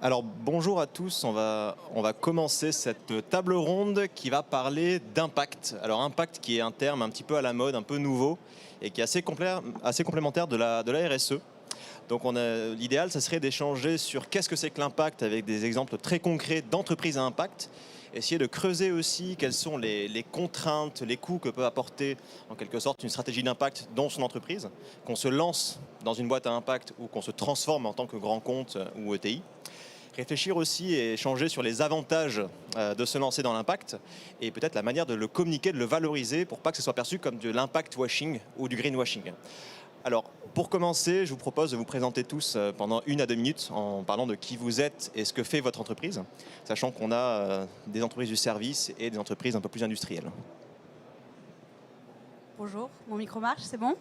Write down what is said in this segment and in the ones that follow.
Alors bonjour à tous, on va commencer cette table ronde qui va parler d'impact. Alors impact qui est un terme un petit peu à la mode, un peu nouveau et qui est assez complémentaire de la RSE. Donc l'idéal, ça serait d'échanger sur qu'est-ce que c'est que l'impact avec des exemples très concrets d'entreprises à impact. Essayer de creuser aussi quelles sont les contraintes, les coûts que peut apporter en quelque sorte une stratégie d'impact dans son entreprise, qu'on se lance dans une boîte à impact ou qu'on se transforme en tant que grand compte ou ETI. Réfléchir aussi et échanger sur les avantages de se lancer dans l'impact et peut-être la manière de le communiquer, de le valoriser pour pas que ce soit perçu comme de l'impact washing ou du greenwashing. Alors, pour commencer, je vous propose de vous présenter tous pendant 1 à 2 minutes en parlant de qui vous êtes et ce que fait votre entreprise, sachant qu'on a des entreprises du service et des entreprises un peu plus industrielles. Bonjour, mon micro marche, c'est bon ?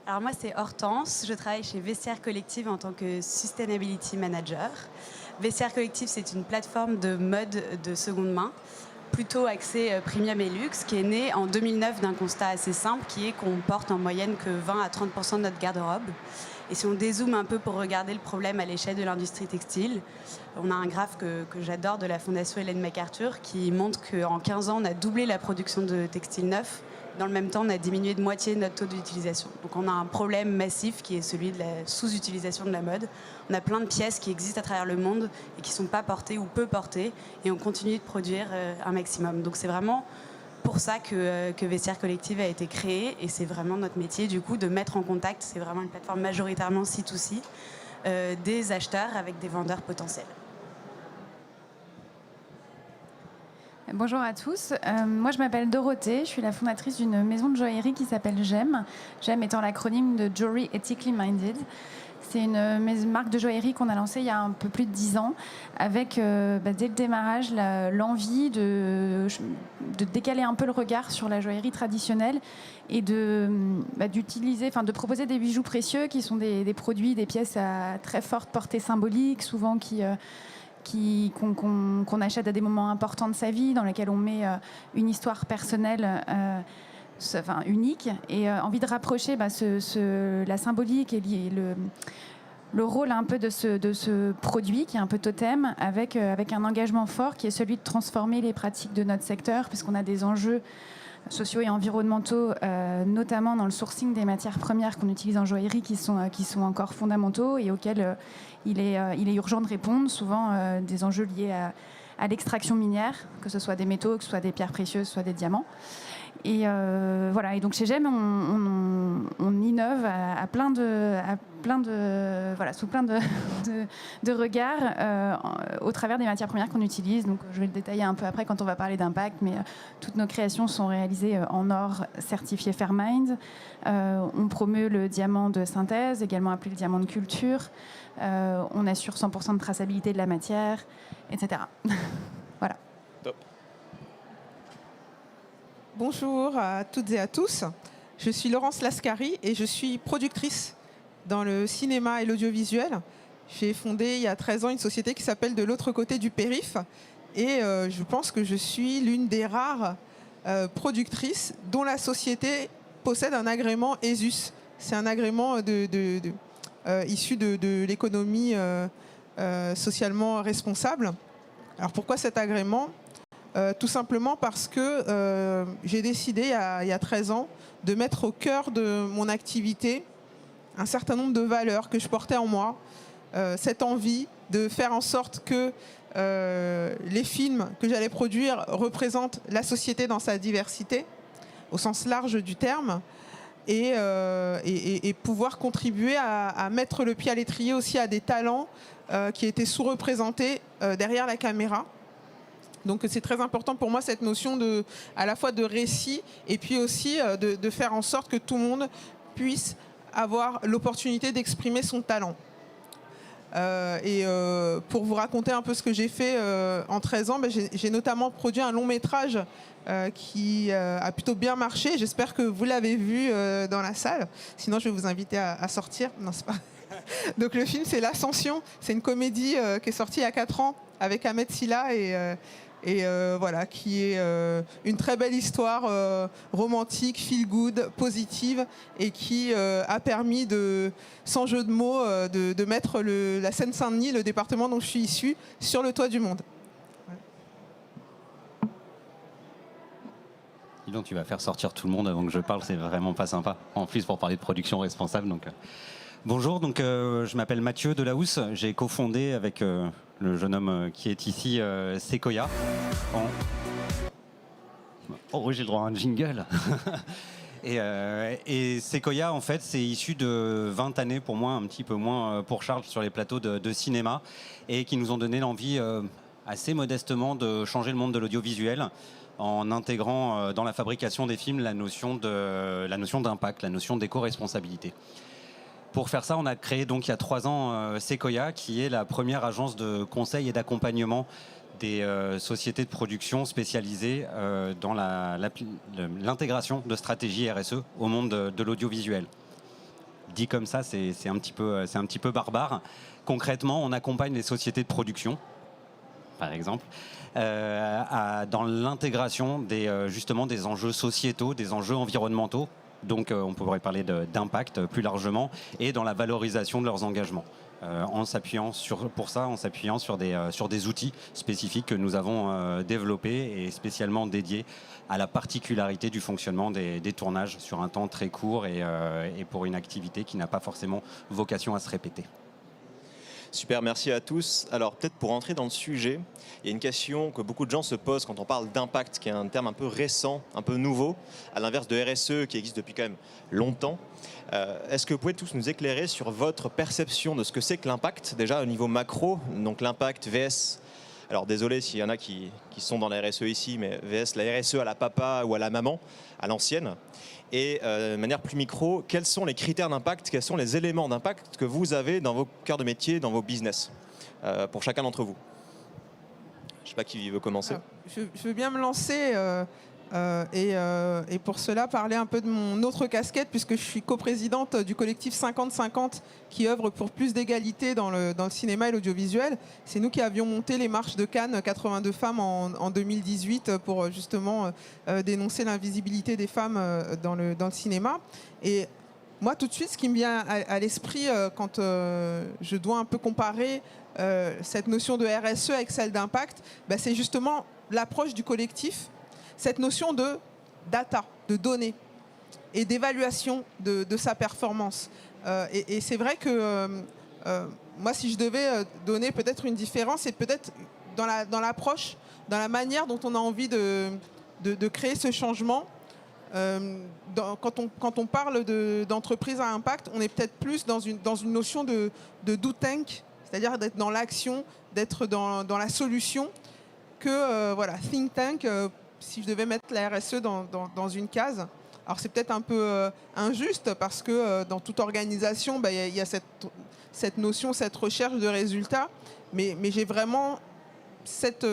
Alors moi c'est Hortense, je travaille chez Vestiaire Collective en tant que Sustainability Manager. Vestiaire Collective, c'est une plateforme de mode de seconde main, plutôt axée premium et luxe, qui est née en 2009 d'un constat assez simple, qui est qu'on porte en moyenne que 20 à 30% de notre garde-robe. Et si on dézoome un peu pour regarder le problème à l'échelle de l'industrie textile, on a un graphe que j'adore de la Fondation Ellen MacArthur qui montre qu'en 15 ans, on a doublé la production de textiles neufs. Dans le même temps, on a diminué de moitié notre taux d'utilisation. Donc on a un problème massif qui est celui de la sous-utilisation de la mode. On a plein de pièces qui existent à travers le monde et qui ne sont pas portées ou peu portées, et on continue de produire un maximum. Donc c'est vraiment pour ça que Vestiaire Collective a été créé, et c'est vraiment notre métier du coup de mettre en contact, c'est vraiment une plateforme majoritairement C2C, des acheteurs avec des vendeurs potentiels. Bonjour à tous, moi je m'appelle Dorothée, je suis la fondatrice d'une maison de joaillerie qui s'appelle GEM, GEM étant l'acronyme de Jewelry Ethically Minded. C'est une marque de joaillerie qu'on a lancée il y a un peu plus de 10 ans avec dès le démarrage l'envie de décaler un peu le regard sur la joaillerie traditionnelle et d'utiliser, de proposer des bijoux précieux qui sont des produits, des pièces à très forte portée symbolique, souvent qu'on achète à des moments importants de sa vie, dans lesquels on met une histoire personnelle unique, et envie de rapprocher la symbolique et le rôle un peu de ce produit qui est un peu totem avec un engagement fort qui est celui de transformer les pratiques de notre secteur, puisqu'on a des enjeux sociaux et environnementaux, notamment dans le sourcing des matières premières qu'on utilise en joaillerie, qui sont encore fondamentaux et auxquels il est urgent de répondre, souvent des enjeux liés à l'extraction minière, que ce soit des métaux, que ce soit des pierres précieuses, soit des diamants. Et voilà. Et donc chez GEM, on innove sous plein de regards au travers des matières premières qu'on utilise. Donc je vais le détailler un peu après quand on va parler d'impact, mais toutes nos créations sont réalisées en or certifié Fairmined. On promeut le diamant de synthèse, également appelé le diamant de culture. On assure 100% de traçabilité de la matière, etc. Voilà. Top. Bonjour à toutes et à tous. Je suis Laurence Lascari et je suis productrice dans le cinéma et l'audiovisuel. J'ai fondé il y a 13 ans une société qui s'appelle De l'autre côté du périph', et je pense que je suis l'une des rares productrices dont la société possède un agrément ESUS. C'est un agrément issu de l'économie socialement responsable. Alors pourquoi cet agrément ? Tout simplement parce que j'ai décidé il y a 13 ans de mettre au cœur de mon activité un certain nombre de valeurs que je portais en moi. Cette envie de faire en sorte que les films que j'allais produire représentent la société dans sa diversité, au sens large du terme, et pouvoir contribuer à mettre le pied à l'étrier aussi à des talents qui étaient sous-représentés derrière la caméra. Donc c'est très important pour moi cette notion à la fois de récit et puis aussi de faire en sorte que tout le monde puisse avoir l'opportunité d'exprimer son talent. Pour vous raconter un peu ce que j'ai fait en 13 ans, j'ai notamment produit un long métrage qui a plutôt bien marché. J'espère que vous l'avez vu dans la salle. Sinon, je vais vous inviter à sortir. Non, c'est pas... Donc le film, c'est L'Ascension. C'est une comédie qui est sortie il y a 4 ans avec Ahmed Silla et voilà, qui est une très belle histoire romantique, feel good, positive, et qui a permis sans jeu de mots, de mettre la Seine-Saint-Denis, le département dont je suis issue, sur le toit du monde. Dis donc, tu vas faire sortir tout le monde avant que je parle, c'est vraiment pas sympa. En plus, pour parler de production responsable. Donc, bonjour, je m'appelle Mathieu Delahousse. J'ai cofondé avec le jeune homme qui est ici, Sequoia. Oh, j'ai le droit à un jingle. Et Sequoia, en fait, c'est issu de 20 années, pour moi, un petit peu moins pour Charles, sur les plateaux de cinéma, et qui nous ont donné l'envie, assez modestement, de changer le monde de l'audiovisuel, en intégrant dans la fabrication des films la notion d'impact, la notion d'éco-responsabilité. Pour faire ça, on a créé donc il y a 3 ans Sequoia, qui est la première agence de conseil et d'accompagnement des sociétés de production spécialisées dans l'intégration de stratégies RSE au monde de l'audiovisuel. Dit comme ça, c'est un petit peu barbare. Concrètement, on accompagne les sociétés de production, par exemple, dans l'intégration justement des enjeux sociétaux, des enjeux environnementaux. Donc on pourrait parler d'impact plus largement, et dans la valorisation de leurs engagements. En s'appuyant sur des outils spécifiques que nous avons développés et spécialement dédiés à la particularité du fonctionnement des tournages sur un temps très court et pour une activité qui n'a pas forcément vocation à se répéter. Super, merci à tous. Alors peut-être pour entrer dans le sujet, il y a une question que beaucoup de gens se posent quand on parle d'impact, qui est un terme un peu récent, un peu nouveau, à l'inverse de RSE qui existe depuis quand même longtemps. Est-ce que vous pouvez tous nous éclairer sur votre perception de ce que c'est que l'impact, déjà au niveau macro, donc l'impact VS. Alors désolé s'il y en a qui sont dans la RSE ici, mais VS, la RSE à la papa ou à la maman, à l'ancienne. Et de manière plus micro, quels sont les critères d'impact, quels sont les éléments d'impact que vous avez dans vos cœurs de métier, dans vos business, pour chacun d'entre vous? Je ne sais pas qui veut commencer. Je veux bien me lancer et pour cela parler un peu de mon autre casquette, puisque je suis coprésidente du collectif 50-50 qui œuvre pour plus d'égalité dans le cinéma et l'audiovisuel. C'est nous qui avions monté les marches de Cannes 82 femmes en 2018 pour justement dénoncer l'invisibilité des femmes dans le cinéma. Et moi, tout de suite, ce qui me vient à l'esprit quand je dois un peu comparer cette notion de RSE avec celle d'impact, c'est justement l'approche du collectif, cette notion de data, de données et d'évaluation de sa performance. Et c'est vrai que moi, si je devais donner peut-être une différence, c'est peut-être dans l'approche, dans la manière dont on a envie de créer ce changement. Quand on parle d'entreprise à impact, on est peut-être plus dans une notion de do tank, c'est-à-dire d'être dans l'action, d'être dans la solution, que voilà, think tank, si je devais mettre la RSE dans une case. Alors c'est peut-être un peu injuste, parce que dans toute organisation, il y a cette notion, cette recherche de résultats, mais j'ai vraiment cette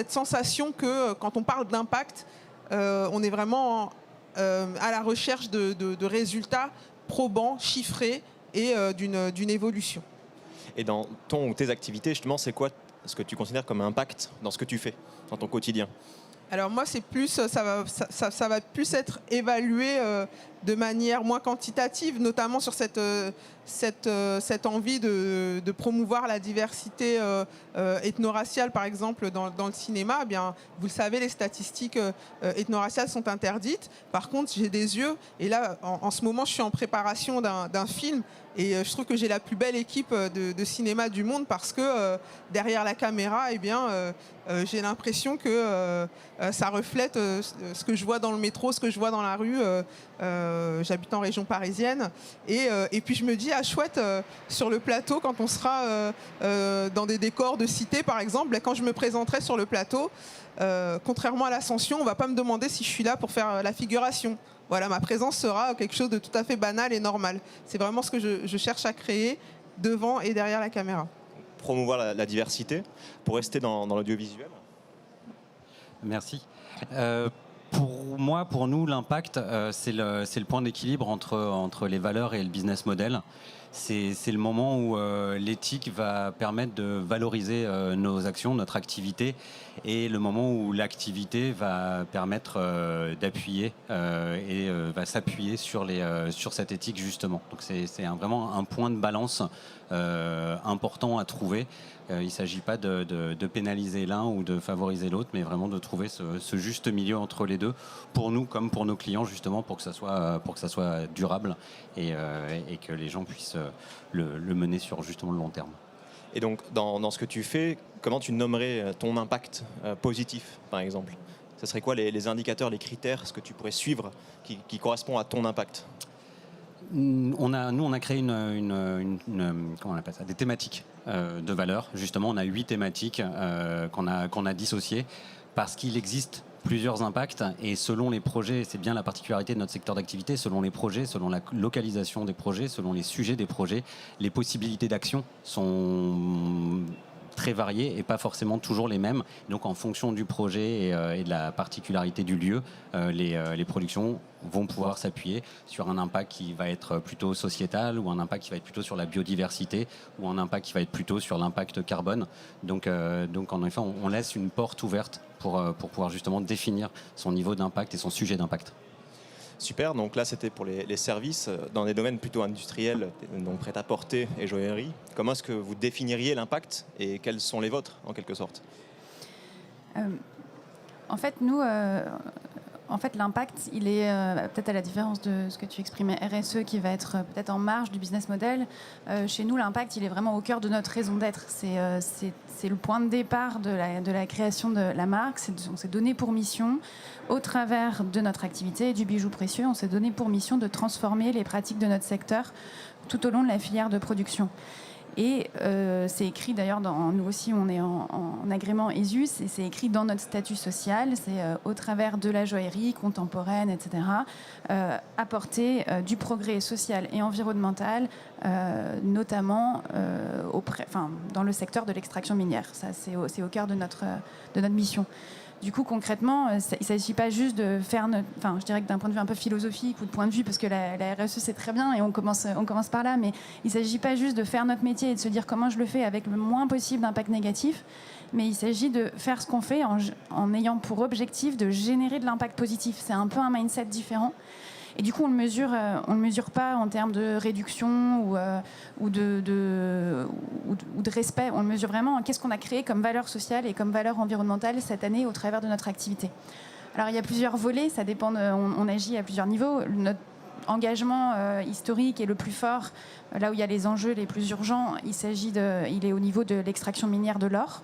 sensation que quand on parle d'impact, on est vraiment à la recherche de résultats probants, chiffrés et d'une évolution. Et dans ton ou tes activités, justement, c'est quoi ce que tu considères comme impact dans ce que tu fais, dans ton quotidien? Alors moi, c'est plus, ça va plus être évalué de manière moins quantitative, notamment sur cette envie de promouvoir la diversité ethno-raciale, par exemple, dans le cinéma. Eh bien, vous le savez, les statistiques ethno-raciales sont interdites. Par contre, j'ai des yeux, et là, en ce moment, je suis en préparation d'un film, et je trouve que j'ai la plus belle équipe de cinéma du monde, parce que derrière la caméra, eh bien, j'ai l'impression que ça reflète ce que je vois dans le métro, ce que je vois dans la rue. J'habite en région parisienne. Et puis je me dis, ah chouette, sur le plateau, quand on sera dans des décors de cité, par exemple, quand je me présenterai sur le plateau, contrairement à l'Ascension, on ne va pas me demander si je suis là pour faire la figuration. Voilà, ma présence sera quelque chose de tout à fait banal et normal. C'est vraiment ce que je cherche à créer devant et derrière la caméra. Promouvoir la diversité, pour rester dans l'audiovisuel. Merci. Pour nous, l'impact, c'est le point d'équilibre entre les valeurs et le business model. c'est le moment où l'éthique va permettre de valoriser nos actions, notre activité, et le moment où l'activité va permettre d'appuyer et va s'appuyer sur cette éthique justement. Donc c'est vraiment un point de balance important à trouver. Il ne s'agit pas de pénaliser l'un ou de favoriser l'autre, mais vraiment de trouver ce juste milieu entre les deux, pour nous comme pour nos clients, justement, pour que ça soit durable et que les gens puissent le mener sur justement le long terme. Et donc, dans ce que tu fais, comment tu nommerais ton impact positif, par exemple? Ce serait quoi les indicateurs, les critères, ce que tu pourrais suivre qui correspond à ton impact? On a créé comment on appelle ça, des thématiques de valeur. Justement, on a 8 thématiques qu'on a dissociées parce qu'il existe plusieurs impacts et selon les projets, c'est bien la particularité de notre secteur d'activité, selon les projets, selon la localisation des projets, selon les sujets des projets, les possibilités d'action sont très variées et pas forcément toujours les mêmes. Donc en fonction du projet et de la particularité du lieu, les productions vont pouvoir s'appuyer sur un impact qui va être plutôt sociétal ou un impact qui va être plutôt sur la biodiversité ou un impact qui va être plutôt sur l'impact carbone. Donc en effet, on laisse une porte ouverte pour pouvoir justement définir son niveau d'impact et son sujet d'impact. Super, donc là c'était pour les services, dans des domaines plutôt industriels, donc prêt-à-porter et joaillerie. Comment est-ce que vous définiriez l'impact et quels sont les vôtres en quelque sorte? En fait, nous, l'impact, il est peut-être à la différence de ce que tu exprimais, RSE, qui va être peut-être en marge du business model. Chez nous, l'impact, il est vraiment au cœur de notre raison d'être. C'est le point de départ de la création de la marque. On s'est donné pour mission, au travers de notre activité du bijou précieux, on s'est donné pour mission de transformer les pratiques de notre secteur tout au long de la filière de production. Et c'est écrit d'ailleurs, nous aussi on est en agrément ESUS, et c'est écrit dans notre statut social, c'est au travers de la joaillerie contemporaine, etc., apporter du progrès social et environnemental, notamment dans le secteur de l'extraction minière. Ça, c'est au cœur de notre mission. Du coup, concrètement, il ne s'agit pas juste de faire je dirais que d'un point de vue un peu philosophique ou de point de vue, parce que la RSE, c'est très bien et on commence par là, mais il ne s'agit pas juste de faire notre métier et de se dire comment je le fais avec le moins possible d'impact négatif, mais il s'agit de faire ce qu'on fait en ayant pour objectif de générer de l'impact positif. C'est un peu un mindset différent. Et du coup, on le mesure pas en termes de réduction ou de respect. On le mesure vraiment en qu'est-ce qu'on a créé comme valeur sociale et comme valeur environnementale cette année au travers de notre activité. Alors, il y a plusieurs volets, ça dépend. On agit à plusieurs niveaux. Notre engagement historique est le plus fort, là où il y a les enjeux les plus urgents. Il est au niveau de l'extraction minière de l'or.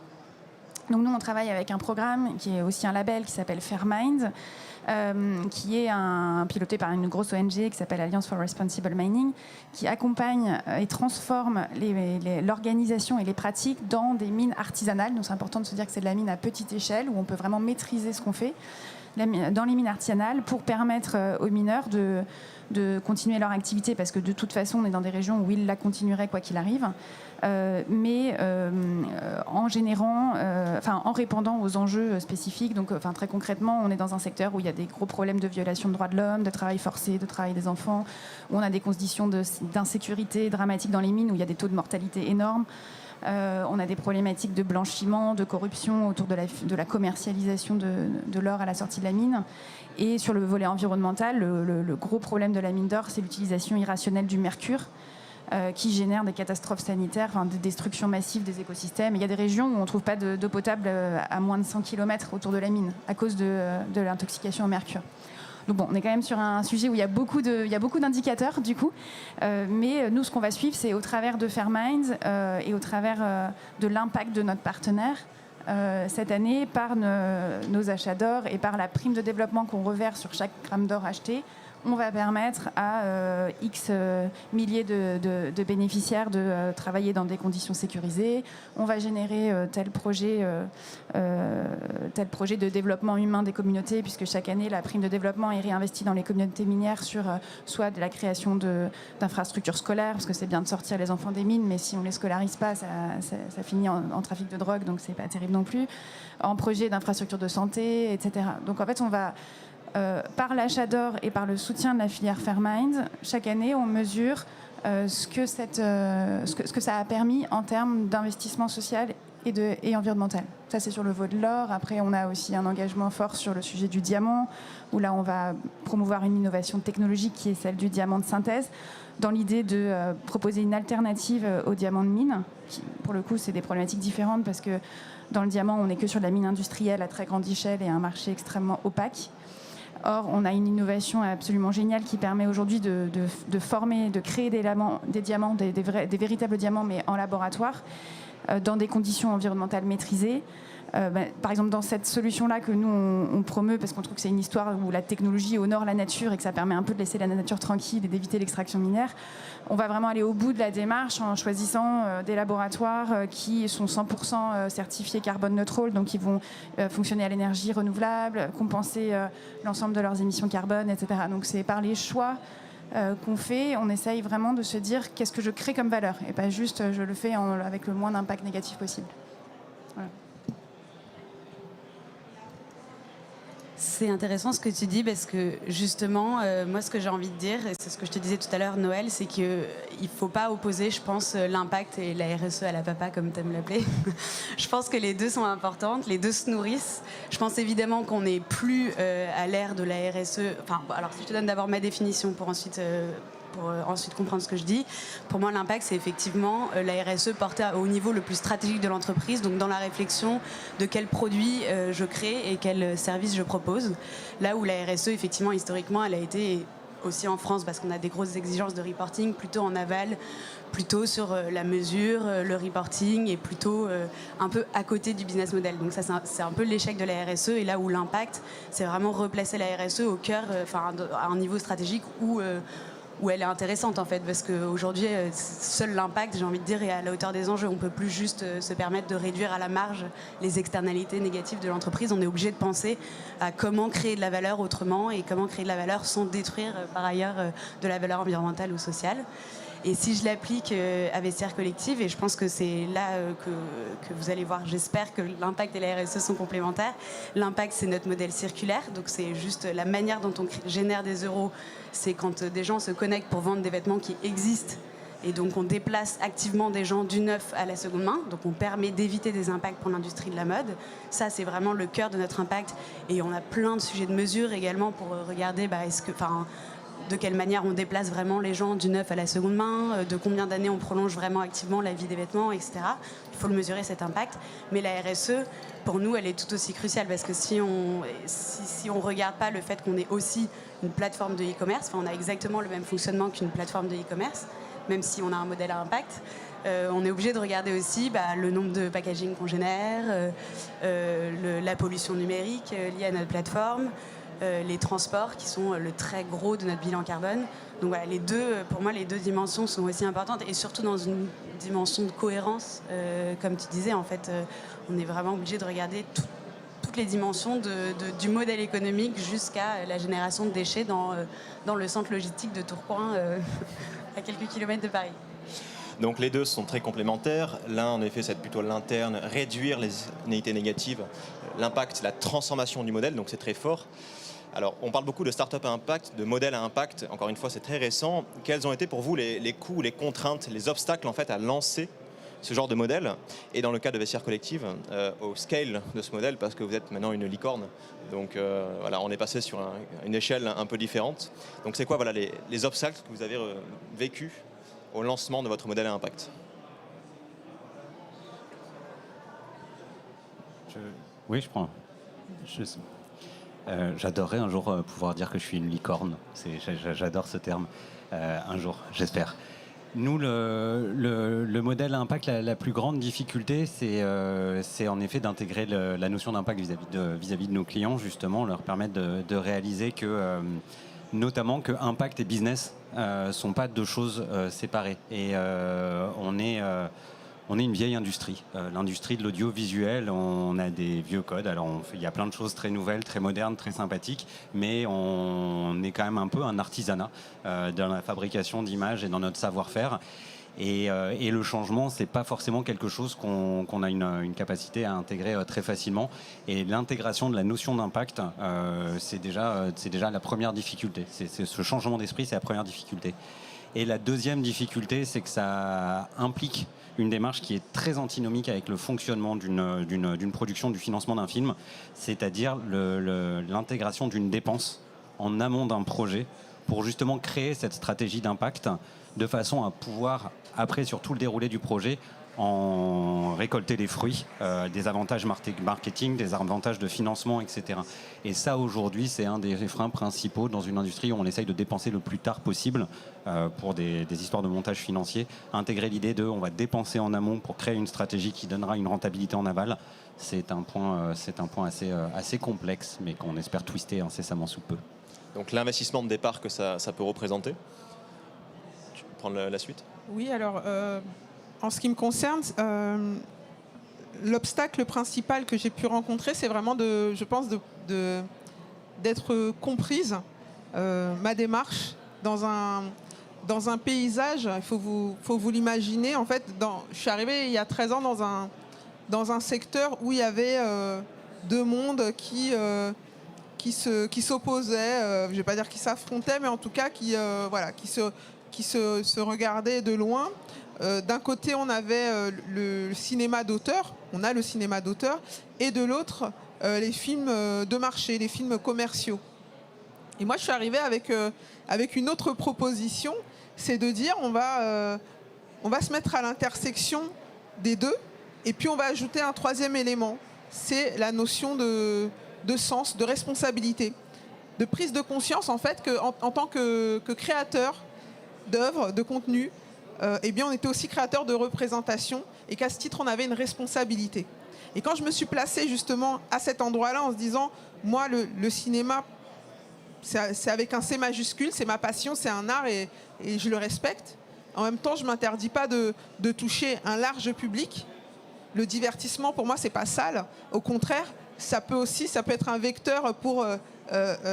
Donc nous, on travaille avec un programme qui est aussi un label qui s'appelle Fairminds, qui est piloté par une grosse ONG qui s'appelle Alliance for Responsible Mining, qui accompagne et transforme l'organisation et les pratiques dans des mines artisanales. Donc c'est important de se dire que c'est de la mine à petite échelle, où on peut vraiment maîtriser ce qu'on fait dans les mines artisanales, pour permettre aux mineurs de continuer leur activité, parce que de toute façon, on est dans des régions où ils la continueraient quoi qu'il arrive, mais en répondant aux enjeux spécifiques. Donc, très concrètement, on est dans un secteur où il y a des gros problèmes de violation de droits de l'homme, de travail forcé, de travail des enfants, où on a des conditions d'insécurité dramatiques dans les mines, où il y a des taux de mortalité énormes. On a des problématiques de blanchiment, de corruption autour de la commercialisation de l'or à la sortie de la mine. Et sur le volet environnemental, le gros problème de la mine d'or, c'est l'utilisation irrationnelle du mercure, qui génère des catastrophes sanitaires, des destructions massives des écosystèmes. Il y a des régions où on ne trouve pas d'eau potable à moins de 100 km autour de la mine à cause de l'intoxication au mercure. Donc bon, on est quand même sur un sujet où il y a beaucoup d'indicateurs du coup, mais nous, ce qu'on va suivre, c'est au travers de Fairminds et au travers de l'impact de notre partenaire cette année, par nos achats d'or et par la prime de développement qu'on reverse sur chaque gramme d'or acheté, on va permettre à X milliers de bénéficiaires de travailler dans des conditions sécurisées. On va générer tel projet de développement humain des communautés, puisque chaque année, la prime de développement est réinvestie dans les communautés minières sur soit de la création d'infrastructures scolaires, parce que c'est bien de sortir les enfants des mines, mais si on ne les scolarise pas, ça finit en trafic de drogue, donc c'est pas terrible non plus. En projet d'infrastructures de santé, etc. Donc en fait, on va... par l'achat d'or et par le soutien de la filière Fairminds, chaque année, on mesure ce que ça a permis en termes d'investissement social et environnemental. Ça, c'est sur le veau de l'or. Après, on a aussi un engagement fort sur le sujet du diamant, où là, on va promouvoir une innovation technologique qui est celle du diamant de synthèse, dans l'idée de proposer une alternative au diamant de mine. Qui, pour le coup, c'est des problématiques différentes parce que dans le diamant, on n'est que sur de la mine industrielle à très grande échelle et un marché extrêmement opaque. Or, on a une innovation absolument géniale qui permet aujourd'hui de former, de créer des diamants, des véritables diamants, mais en laboratoire, dans des conditions environnementales maîtrisées. Par exemple, dans cette solution-là que nous, on promeut, parce qu'on trouve que c'est une histoire où la technologie honore la nature et que ça permet un peu de laisser la nature tranquille et d'éviter l'extraction minière, on va vraiment aller au bout de la démarche en choisissant des laboratoires qui sont 100% certifiés carbone neutral, donc qui vont fonctionner à l'énergie renouvelable, compenser l'ensemble de leurs émissions carbone, etc. Donc c'est par les choix qu'on fait, on essaye vraiment de se dire qu'est-ce que je crée comme valeur, et pas juste je le fais avec le moins d'impact négatif possible. Voilà. C'est intéressant ce que tu dis parce que justement, moi ce que j'ai envie de dire, et c'est ce que je te disais tout à l'heure Noël, c'est qu'il ne faut pas opposer, je pense, l'impact et la RSE à la papa comme tu aimes l'appeler. Je pense que les deux sont importantes, les deux se nourrissent. Je pense évidemment qu'on n'est plus à l'ère de la RSE. Enfin, alors si je te donne d'abord ma définition pour ensuite comprendre ce que je dis. Pour moi, l'impact, c'est effectivement la RSE portée au niveau le plus stratégique de l'entreprise, donc dans la réflexion de quels produits je crée et quels services je propose. Là où la RSE, effectivement, historiquement, elle a été aussi en France, parce qu'on a des grosses exigences de reporting, plutôt en aval, plutôt sur la mesure, le reporting, et plutôt un peu à côté du business model. Donc ça, c'est un peu l'échec de la RSE, et là où l'impact, c'est vraiment replacer la RSE au cœur, à un niveau stratégique où elle est intéressante en fait, parce qu'aujourd'hui, seul l'impact, j'ai envie de dire, est à la hauteur des enjeux. On ne peut plus juste se permettre de réduire à la marge les externalités négatives de l'entreprise. On est obligé de penser à comment créer de la valeur autrement et comment créer de la valeur sans détruire par ailleurs de la valeur environnementale ou sociale. Et si je l'applique à Vestiaire Collective, et je pense que c'est là que vous allez voir, j'espère que l'impact et la RSE sont complémentaires. L'impact, c'est notre modèle circulaire, donc c'est juste la manière dont on génère des euros. C'est quand des gens se connectent pour vendre des vêtements qui existent. Et donc on déplace activement des gens du neuf à la seconde main. Donc on permet d'éviter des impacts pour l'industrie de la mode. Ça, c'est vraiment le cœur de notre impact. Et on a plein de sujets de mesure également pour regarder de quelle manière on déplace vraiment les gens du neuf à la seconde main, de combien d'années on prolonge vraiment activement la vie des vêtements, etc. Il faut le mesurer, cet impact. Mais la RSE, pour nous, elle est tout aussi cruciale, parce que si on regarde pas le fait qu'on est aussi une plateforme de e-commerce, on a exactement le même fonctionnement qu'une plateforme de e-commerce, même si on a un modèle à impact, on est obligé de regarder aussi le nombre de packaging qu'on génère, la pollution numérique liée à notre plateforme, les transports qui sont le très gros de notre bilan carbone. Donc voilà, pour moi, les deux dimensions sont aussi importantes, et surtout dans une dimension de cohérence. Comme tu disais, en fait, on est vraiment obligé de regarder toutes les dimensions du modèle économique jusqu'à la génération de déchets dans le centre logistique de Tourcoing, à quelques kilomètres de Paris. Donc les deux sont très complémentaires. L'un, en effet, c'est plutôt l'interne, réduire les inégalités négatives. L'impact, c'est la transformation du modèle, donc c'est très fort. Alors, on parle beaucoup de start-up à impact, de modèle à impact. Encore une fois, c'est très récent. Quels ont été pour vous les coûts, les contraintes, les obstacles en fait à lancer ce genre de modèle? Et dans le cas de Vestiaire Collective, au scale de ce modèle, parce que vous êtes maintenant une licorne. Donc voilà, on est passé sur une échelle un peu différente. Donc c'est quoi les obstacles que vous avez vécus au lancement de votre modèle à impact? Oui, je prends. J'adorerais un jour pouvoir dire que je suis une licorne. J'adore ce terme. Un jour, j'espère. Nous, le modèle à impact, la plus grande difficulté, c'est en effet d'intégrer la notion d'impact vis-à-vis de nos clients, justement, leur permettre de réaliser que, notamment, que impact et business sont pas deux choses séparées. Et on est une vieille industrie, l'industrie de l'audiovisuel. On a des vieux codes. Alors il y a plein de choses très nouvelles, très modernes, très sympathiques, mais on est quand même un peu un artisanat dans la fabrication d'images et dans notre savoir-faire. Et le changement, c'est pas forcément quelque chose qu'on a une capacité à intégrer très facilement. Et l'intégration de la notion d'impact, c'est déjà la première difficulté. Ce changement d'esprit, c'est la première difficulté. Et la deuxième difficulté, c'est que ça implique une démarche qui est très antinomique avec le fonctionnement d'une production, du financement d'un film, c'est-à-dire l'intégration d'une dépense en amont d'un projet pour justement créer cette stratégie d'impact de façon à pouvoir, après, sur tout le déroulé du projet, en récolter les fruits, des avantages marketing, des avantages de financement, etc. Et ça, aujourd'hui, c'est un des freins principaux dans une industrie où on essaye de dépenser le plus tard possible pour des histoires de montage financier. Intégrer l'idée de on va dépenser en amont pour créer une stratégie qui donnera une rentabilité en aval, c'est un point assez complexe, mais qu'on espère twister incessamment sous peu. Donc l'investissement de départ que ça peut représenter. Tu peux prendre la suite ? Oui, alors... En ce qui me concerne, l'obstacle principal que j'ai pu rencontrer, c'est vraiment, d'être comprise, ma démarche, dans un paysage. Il faut vous l'imaginer. En fait, je suis arrivée il y a 13 ans dans un secteur où il y avait deux mondes qui s'opposaient. Je ne vais pas dire qui s'affrontaient, mais en tout cas qui se regardaient de loin. D'un côté, on avait le cinéma d'auteur, et de l'autre, les films de marché, les films commerciaux. Et moi, je suis arrivée avec une autre proposition, c'est de dire on va se mettre à l'intersection des deux, et puis on va ajouter un troisième élément, c'est la notion de sens, de responsabilité, de prise de conscience, en fait, qu'en tant que créateur d'œuvres, de contenu, eh bien, on était aussi créateur de représentation et qu'à ce titre, on avait une responsabilité. Et quand je me suis placée justement à cet endroit-là en se disant, moi, le cinéma, c'est avec un C majuscule, c'est ma passion, c'est un art et je le respecte. En même temps, je ne m'interdis pas de toucher un large public. Le divertissement, pour moi, c'est pas sale. Au contraire, ça peut être un vecteur pour...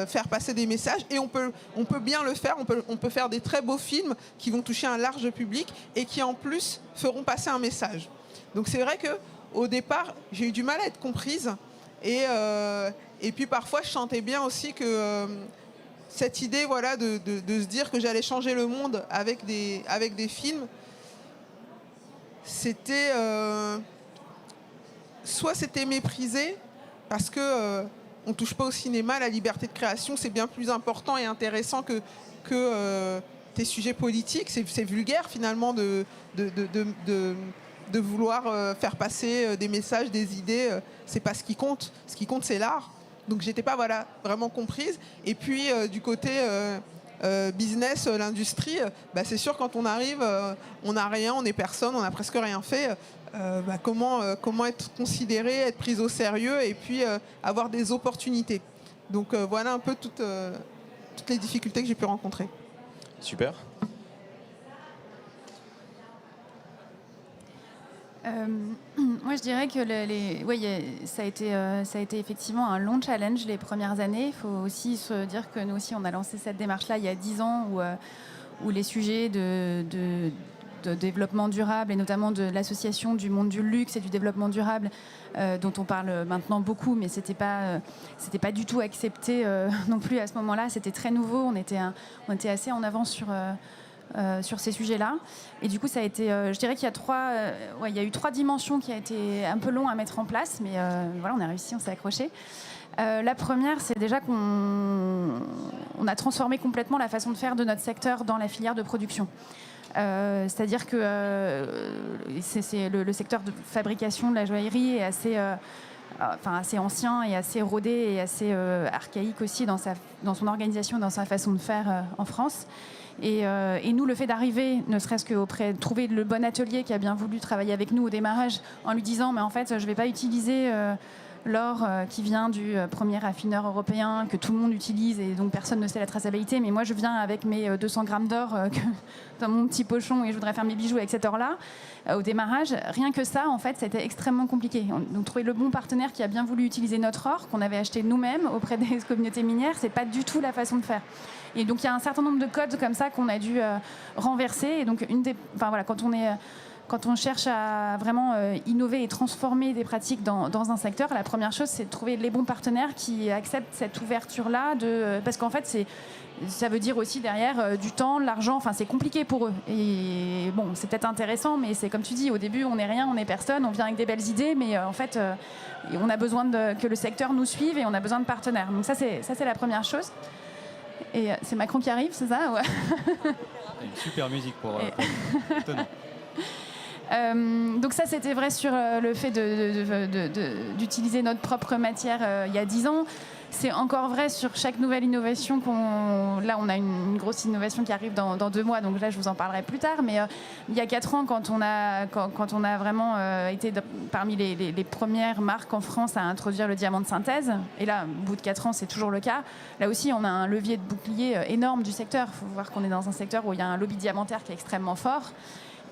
faire passer des messages et on peut bien le faire, on peut faire des très beaux films qui vont toucher un large public et qui en plus feront passer un message. Donc c'est vrai qu'au départ j'ai eu du mal à être comprise et puis parfois je sentais bien aussi que cette idée de se dire que j'allais changer le monde avec des films, c'était soit c'était méprisé parce que on ne touche pas au cinéma, la liberté de création, c'est bien plus important et intéressant que tes sujets politiques. C'est vulgaire, finalement, de vouloir faire passer des messages, des idées. C'est pas ce qui compte. Ce qui compte, c'est l'art. Donc, j'étais pas vraiment comprise. Et puis, du côté business, l'industrie, c'est sûr, quand on arrive, on n'a rien, on n'est personne, on n'a presque rien fait. Comment être considéré, être pris au sérieux et puis avoir des opportunités. Donc voilà un peu toutes les difficultés que j'ai pu rencontrer. Super. Moi, je dirais que ça a été effectivement un long challenge les premières années. Il faut aussi se dire que nous aussi, on a lancé cette démarche-là il y a 10 ans où les sujets de développement durable et notamment de l'association du monde du luxe et du développement durable dont on parle maintenant beaucoup, mais c'était pas du tout accepté non plus à ce moment-là. C'était très nouveau. On était assez en avance sur ces sujets-là. Et du coup, ça a été, je dirais qu'il y a eu 3 dimensions qui a été un peu long à mettre en place, mais voilà, on a réussi, on s'est accroché. La première, c'est déjà qu'on a transformé complètement la façon de faire de notre secteur dans la filière de production. C'est-à-dire que c'est le secteur de fabrication de la joaillerie est assez ancien et assez rodé et assez archaïque aussi dans son organisation, dans sa façon de faire en France. Et nous, le fait d'arriver, ne serait-ce que trouver le bon atelier qui a bien voulu travailler avec nous au démarrage, en lui disant, mais en fait, je ne vais pas utiliser l'or qui vient du premier raffineur européen que tout le monde utilise et donc personne ne sait la traçabilité, mais moi je viens avec mes 200 grammes d'or dans mon petit pochon et je voudrais faire mes bijoux avec cet or-là. Au démarrage, rien que ça, en fait, c'était extrêmement compliqué. Donc trouver le bon partenaire qui a bien voulu utiliser notre or, qu'on avait acheté nous-mêmes auprès des communautés minières, c'est pas du tout la façon de faire. Et donc il y a un certain nombre de codes comme ça qu'on a dû renverser. Et donc quand on cherche à vraiment innover et transformer des pratiques dans un secteur, la première chose, c'est de trouver les bons partenaires qui acceptent cette ouverture-là. Parce qu'en fait, ça veut dire aussi derrière du temps, de l'argent, enfin c'est compliqué pour eux. Et bon, c'est peut-être intéressant, mais c'est comme tu dis, au début on n'est rien, on n'est personne, on vient avec des belles idées, mais en fait on a besoin que le secteur nous suive et on a besoin de partenaires. Donc ça c'est la première chose. Et c'est Macron qui arrive, c'est ça? Ouais. Une super musique pour étonnant. Donc ça c'était vrai sur le fait d'utiliser notre propre matière il y a 10 ans. C'est encore vrai sur chaque nouvelle innovation là on a une grosse innovation qui arrive dans 2 mois, donc là je vous en parlerai plus tard, mais il y a 4 ans quand on a vraiment été parmi les premières marques en France à introduire le diamant de synthèse, et là au bout de 4 ans c'est toujours le cas, là aussi on a un levier de bouclier énorme du secteur. Il faut voir qu'on est dans un secteur où il y a un lobby diamantaire qui est extrêmement fort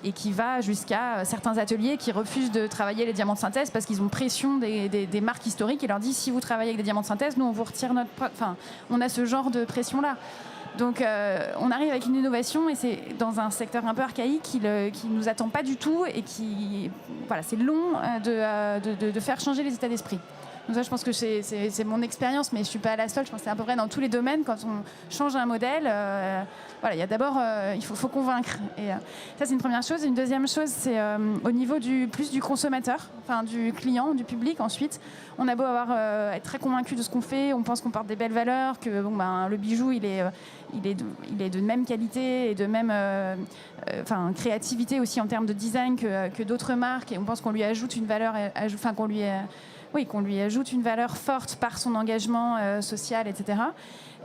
et qui va jusqu'à certains ateliers qui refusent de travailler les diamants de synthèse parce qu'ils ont pression des marques historiques et leur disent si vous travaillez avec des diamants de synthèse, nous on vous retire notre... Enfin, on a ce genre de pression-là. Donc on arrive avec une innovation et c'est dans un secteur un peu archaïque qui nous attend pas du tout et qui... Voilà, c'est long de faire changer les états d'esprit. Donc ça, je pense que c'est mon expérience, mais je ne suis pas la seule. Je pense que c'est à peu près dans tous les domaines. Quand on change un modèle, voilà, il y a d'abord, il faut convaincre. Et ça, c'est une première chose. Une deuxième chose, c'est au niveau plus du consommateur, enfin du client, du public. Ensuite, on a beau être très convaincu de ce qu'on fait, on pense qu'on porte des belles valeurs, que le bijou, il est de même qualité et de même créativité aussi en termes de design que d'autres marques. Et on pense qu'on lui ajoute une valeur, qu'on lui ajoute une valeur forte par son engagement social, etc.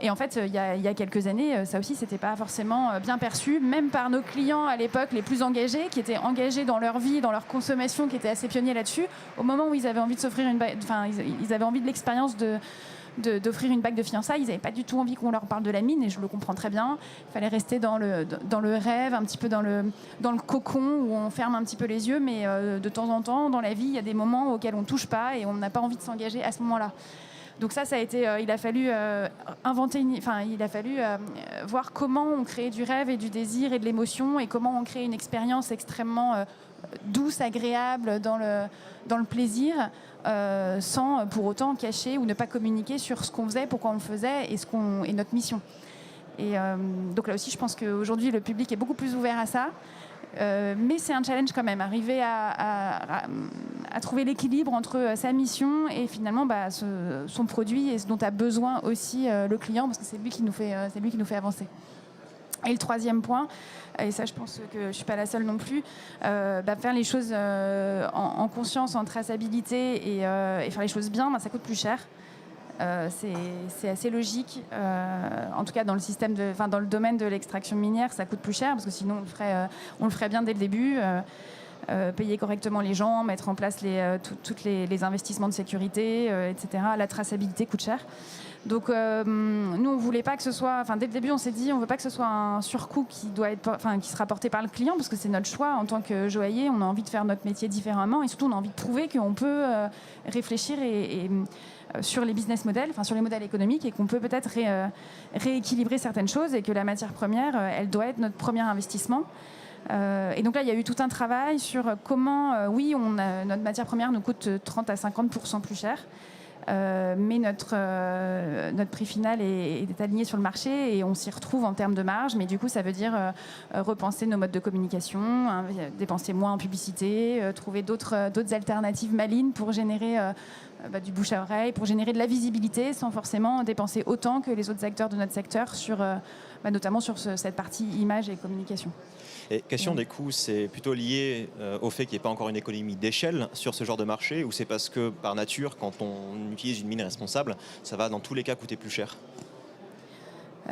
Et en fait, il y a quelques années, ça aussi, c'était pas forcément bien perçu, même par nos clients à l'époque les plus engagés, qui étaient engagés dans leur vie, dans leur consommation, qui étaient assez pionniers là-dessus. Au moment où ils avaient envie de s'offrir ils avaient envie de l'expérience d'offrir une bague de fiançailles, ils n'avaient pas du tout envie qu'on leur parle de la mine, et je le comprends très bien. Il fallait rester dans le rêve, un petit peu dans le cocon où on ferme un petit peu les yeux, mais de temps en temps, dans la vie, il y a des moments auxquels on ne touche pas et on n'a pas envie de s'engager à ce moment-là. Donc ça a été, il a fallu voir comment on crée du rêve et du désir et de l'émotion, et comment on crée une expérience extrêmement douce, agréable dans le plaisir, sans pour autant cacher ou ne pas communiquer sur ce qu'on faisait, pourquoi on le faisait et notre mission. Et donc là aussi, je pense qu'aujourd'hui, le public est beaucoup plus ouvert à ça. Mais c'est un challenge quand même, arriver à trouver l'équilibre entre sa mission et finalement son produit et ce dont a besoin aussi le client, parce que c'est lui qui nous fait avancer. Et le troisième point, et ça je pense que je ne suis pas la seule non plus, faire les choses en conscience, en traçabilité et faire les choses bien, ça coûte plus cher. C'est assez logique. En tout cas, dans le domaine de l'extraction minière, ça coûte plus cher parce que sinon on le ferait bien dès le début. Payer correctement les gens, mettre en place tous les investissements de sécurité, etc. La traçabilité coûte cher. Donc nous, on voulait pas que ce soit... dès le début, on s'est dit, on veut pas que ce soit un surcoût qui sera porté par le client, parce que c'est notre choix en tant que joaillier. On a envie de faire notre métier différemment et surtout, on a envie de prouver qu'on peut réfléchir sur les business models, sur les modèles économiques, et qu'on peut peut-être rééquilibrer certaines choses, et que la matière première, elle doit être notre premier investissement. Et donc là, il y a eu tout un travail sur comment, notre matière première nous coûte 30 à 50% plus cher, mais notre prix final est aligné sur le marché et on s'y retrouve en termes de marge. Mais du coup, ça veut dire repenser nos modes de communication, dépenser moins en publicité, trouver d'autres alternatives malines pour générer du bouche à oreille, pour générer de la visibilité sans forcément dépenser autant que les autres acteurs de notre secteur, notamment sur cette partie image et communication. Et question des coûts, c'est plutôt lié au fait qu'il n'y ait pas encore une économie d'échelle sur ce genre de marché, ou c'est parce que par nature, quand on utilise une mine responsable, ça va dans tous les cas coûter plus cher?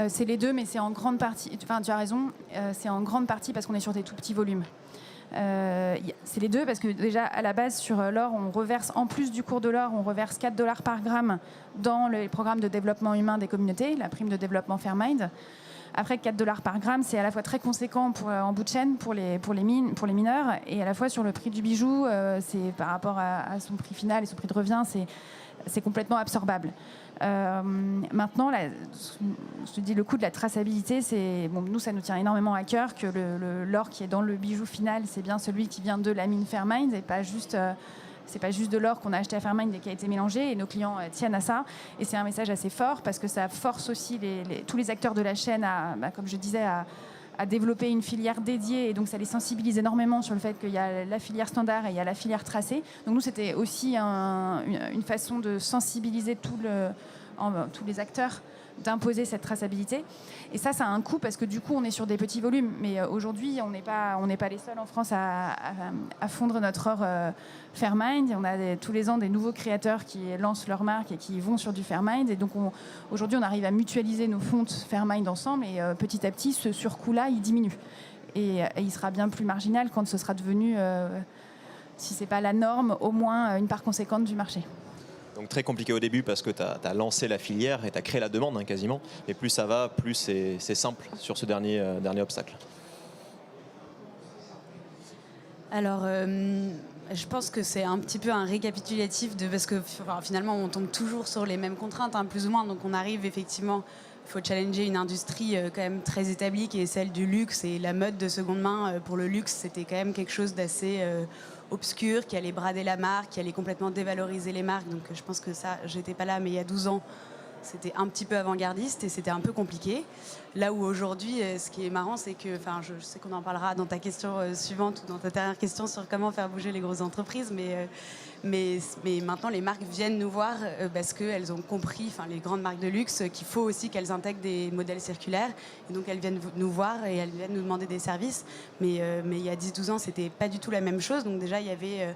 C'est les deux, mais c'est en grande partie, tu as raison, c'est en grande partie parce qu'on est sur des tout petits volumes. C'est les deux parce que déjà à la base sur l'or, on reverse, en plus du cours de l'or, on reverse 4 $ par gramme dans les programmes de développement humain des communautés, la prime de développement Fairmind. Après, 4 $ par gramme, c'est à la fois très conséquent en bout de chaîne pour les mineurs, et à la fois sur le prix du bijou, c'est par rapport à son prix final et son prix de revient, c'est complètement absorbable. Maintenant, je te dis, le coût de la traçabilité, nous, ça nous tient énormément à cœur que l'or qui est dans le bijou final, c'est bien celui qui vient de la mine Fairmind et pas juste c'est pas juste de l'or qu'on a acheté à Fairmind et qui a été mélangé, et nos clients tiennent à ça. Et c'est un message assez fort parce que ça force aussi tous les acteurs de la chaîne à, comme je disais, à développer une filière dédiée, et donc ça les sensibilise énormément sur le fait qu'il y a la filière standard et il y a la filière tracée. Donc nous, c'était aussi une façon de sensibiliser tous les acteurs, d'imposer cette traçabilité. Et ça a un coût parce que du coup, on est sur des petits volumes. Mais aujourd'hui, on n'est pas les seuls en France à fondre notre or Fairmind. On a tous les ans des nouveaux créateurs qui lancent leur marque et qui vont sur du Fairmind. Et donc aujourd'hui, on arrive à mutualiser nos fontes Fairmind ensemble, et petit à petit, ce surcoût-là, il diminue. Et il sera bien plus marginal quand ce sera devenu, si ce n'est pas la norme, au moins une part conséquente du marché. Donc très compliqué au début parce que tu as lancé la filière et tu as créé la demande quasiment. Et plus ça va, plus c'est simple sur ce dernier obstacle. Alors, je pense que c'est un petit peu un récapitulatif parce que finalement, on tombe toujours sur les mêmes contraintes, plus ou moins. Donc on arrive effectivement, il faut challenger une industrie quand même très établie qui est celle du luxe, et la mode de seconde main pour le luxe, c'était quand même quelque chose d'assez obscur, qui allait brader la marque, qui allait complètement dévaloriser les marques. Donc je pense que ça, j'étais pas là, mais il y a 12 ans, c'était un petit peu avant-gardiste et c'était un peu compliqué. Là où aujourd'hui, ce qui est marrant, c'est que, je sais qu'on en parlera dans ta question suivante ou dans ta dernière question sur comment faire bouger les grosses entreprises, mais maintenant les marques viennent nous voir parce qu'elles ont compris, les grandes marques de luxe, qu'il faut aussi qu'elles intègrent des modèles circulaires. Et donc elles viennent nous voir et elles viennent nous demander des services. Mais il y a 10-12 ans, c'était pas du tout la même chose. Donc déjà, il y avait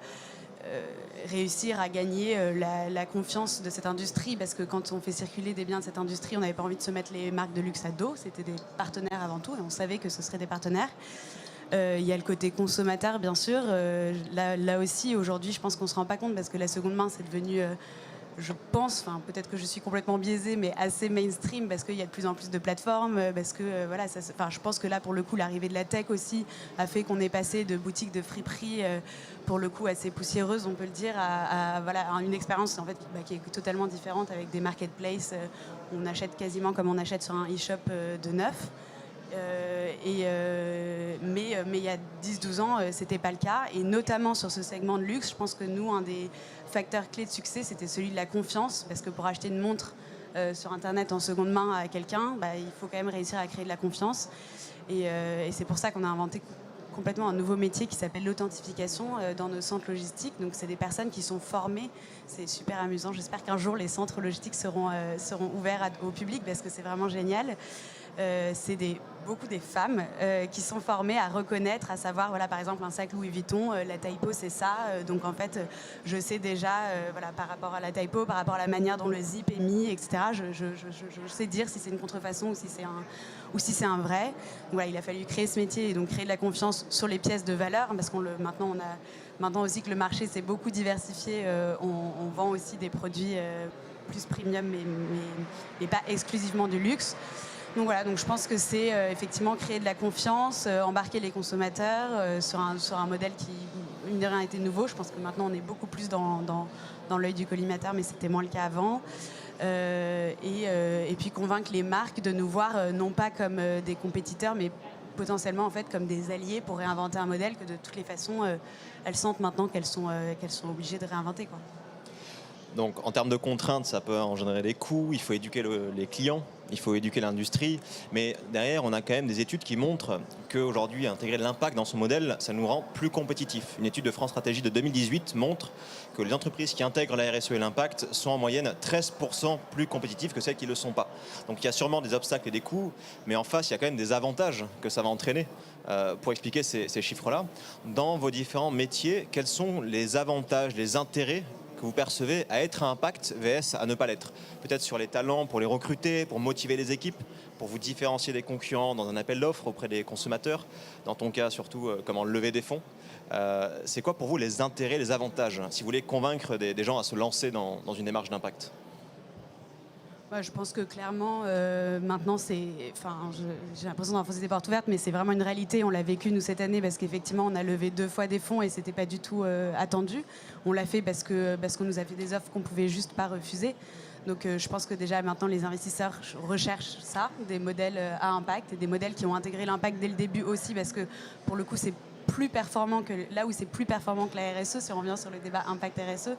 réussir à gagner la confiance de cette industrie, parce que quand on fait circuler des biens de cette industrie, on n'avait pas envie de se mettre les marques de luxe à dos. C'était des partenaires avant tout, et on savait que ce seraient des partenaires. Il y a le côté consommateur, bien sûr. Là aussi, aujourd'hui, je pense qu'on ne se rend pas compte, parce que la seconde main, c'est devenu, je pense, peut-être que je suis complètement biaisée, mais assez mainstream, parce qu'il y a de plus en plus de plateformes, parce que je pense que là, pour le coup, l'arrivée de la tech aussi a fait qu'on est passé de boutiques de friperie, pour le coup assez poussiéreuses, on peut le dire, à une expérience en fait qui est totalement différente, avec des marketplaces. On achète quasiment comme on achète sur un e-shop de neuf. Mais il y a 10-12 ans, c'était pas le cas, et notamment sur ce segment de luxe, je pense que nous, un des facteurs clés de succès, c'était celui de la confiance, parce que pour acheter une montre sur internet en seconde main à quelqu'un, il faut quand même réussir à créer de la confiance, et c'est pour ça qu'on a inventé complètement un nouveau métier qui s'appelle l'authentification dans nos centres logistiques. Donc c'est des personnes qui sont formées, c'est super amusant. J'espère qu'un jour les centres logistiques seront ouverts au public, parce que c'est vraiment génial. C'est beaucoup des femmes qui sont formées à reconnaître, à savoir, par exemple, un sac Louis Vuitton, la typo, c'est ça. Donc, en fait, je sais déjà, par rapport à la typo, par rapport à la manière dont le zip est mis, etc., je sais dire si c'est une contrefaçon ou si c'est un vrai. Donc, il a fallu créer ce métier et donc créer de la confiance sur les pièces de valeur, parce maintenant aussi que le marché s'est beaucoup diversifié, on vend aussi des produits plus premium, mais pas exclusivement du luxe. Donc voilà, donc je pense que c'est effectivement créer de la confiance, embarquer les consommateurs sur un modèle qui, mine de rien, était nouveau. Je pense que maintenant on est beaucoup plus dans l'œil du collimateur, mais c'était moins le cas avant. Et puis convaincre les marques de nous voir non pas comme des compétiteurs, mais potentiellement en fait comme des alliés pour réinventer un modèle que de toutes les façons elles sentent maintenant qu'elles sont obligées de réinventer, quoi. Donc en termes de contraintes, ça peut engendrer des coûts, il faut éduquer les clients, il faut éduquer l'industrie, mais derrière on a quand même des études qui montrent qu'aujourd'hui intégrer de l'impact dans son modèle, ça nous rend plus compétitifs. Une étude de France Stratégie de 2018 montre que les entreprises qui intègrent la RSE et l'impact sont en moyenne 13% plus compétitives que celles qui ne le sont pas. Donc il y a sûrement des obstacles et des coûts, mais en face il y a quand même des avantages que ça va entraîner. Pour expliquer ces chiffres-là, dans vos différents métiers, quels sont les avantages, les intérêts que vous percevez à être à impact vs à ne pas l'être? Peut-être sur les talents pour les recruter, pour motiver les équipes, pour vous différencier des concurrents dans un appel d'offres auprès des consommateurs, dans ton cas surtout comment lever des fonds. C'est quoi pour vous les intérêts, les avantages, si vous voulez convaincre des gens à se lancer dans une démarche d'impact? Je pense que clairement, maintenant, j'ai l'impression d'enfoncer des portes ouvertes, mais c'est vraiment une réalité. On l'a vécu, nous, cette année, parce qu'effectivement, on a levé 2 fois des fonds et c'était pas du tout attendu. On l'a fait parce qu'on nous a fait des offres qu'on pouvait juste pas refuser. Donc, je pense que déjà, maintenant, les investisseurs recherchent ça, des modèles à impact et des modèles qui ont intégré l'impact dès le début aussi, parce que, pour le coup, c'est plus performant que là où c'est plus performant que la RSE, si on revient sur le débat impact RSE,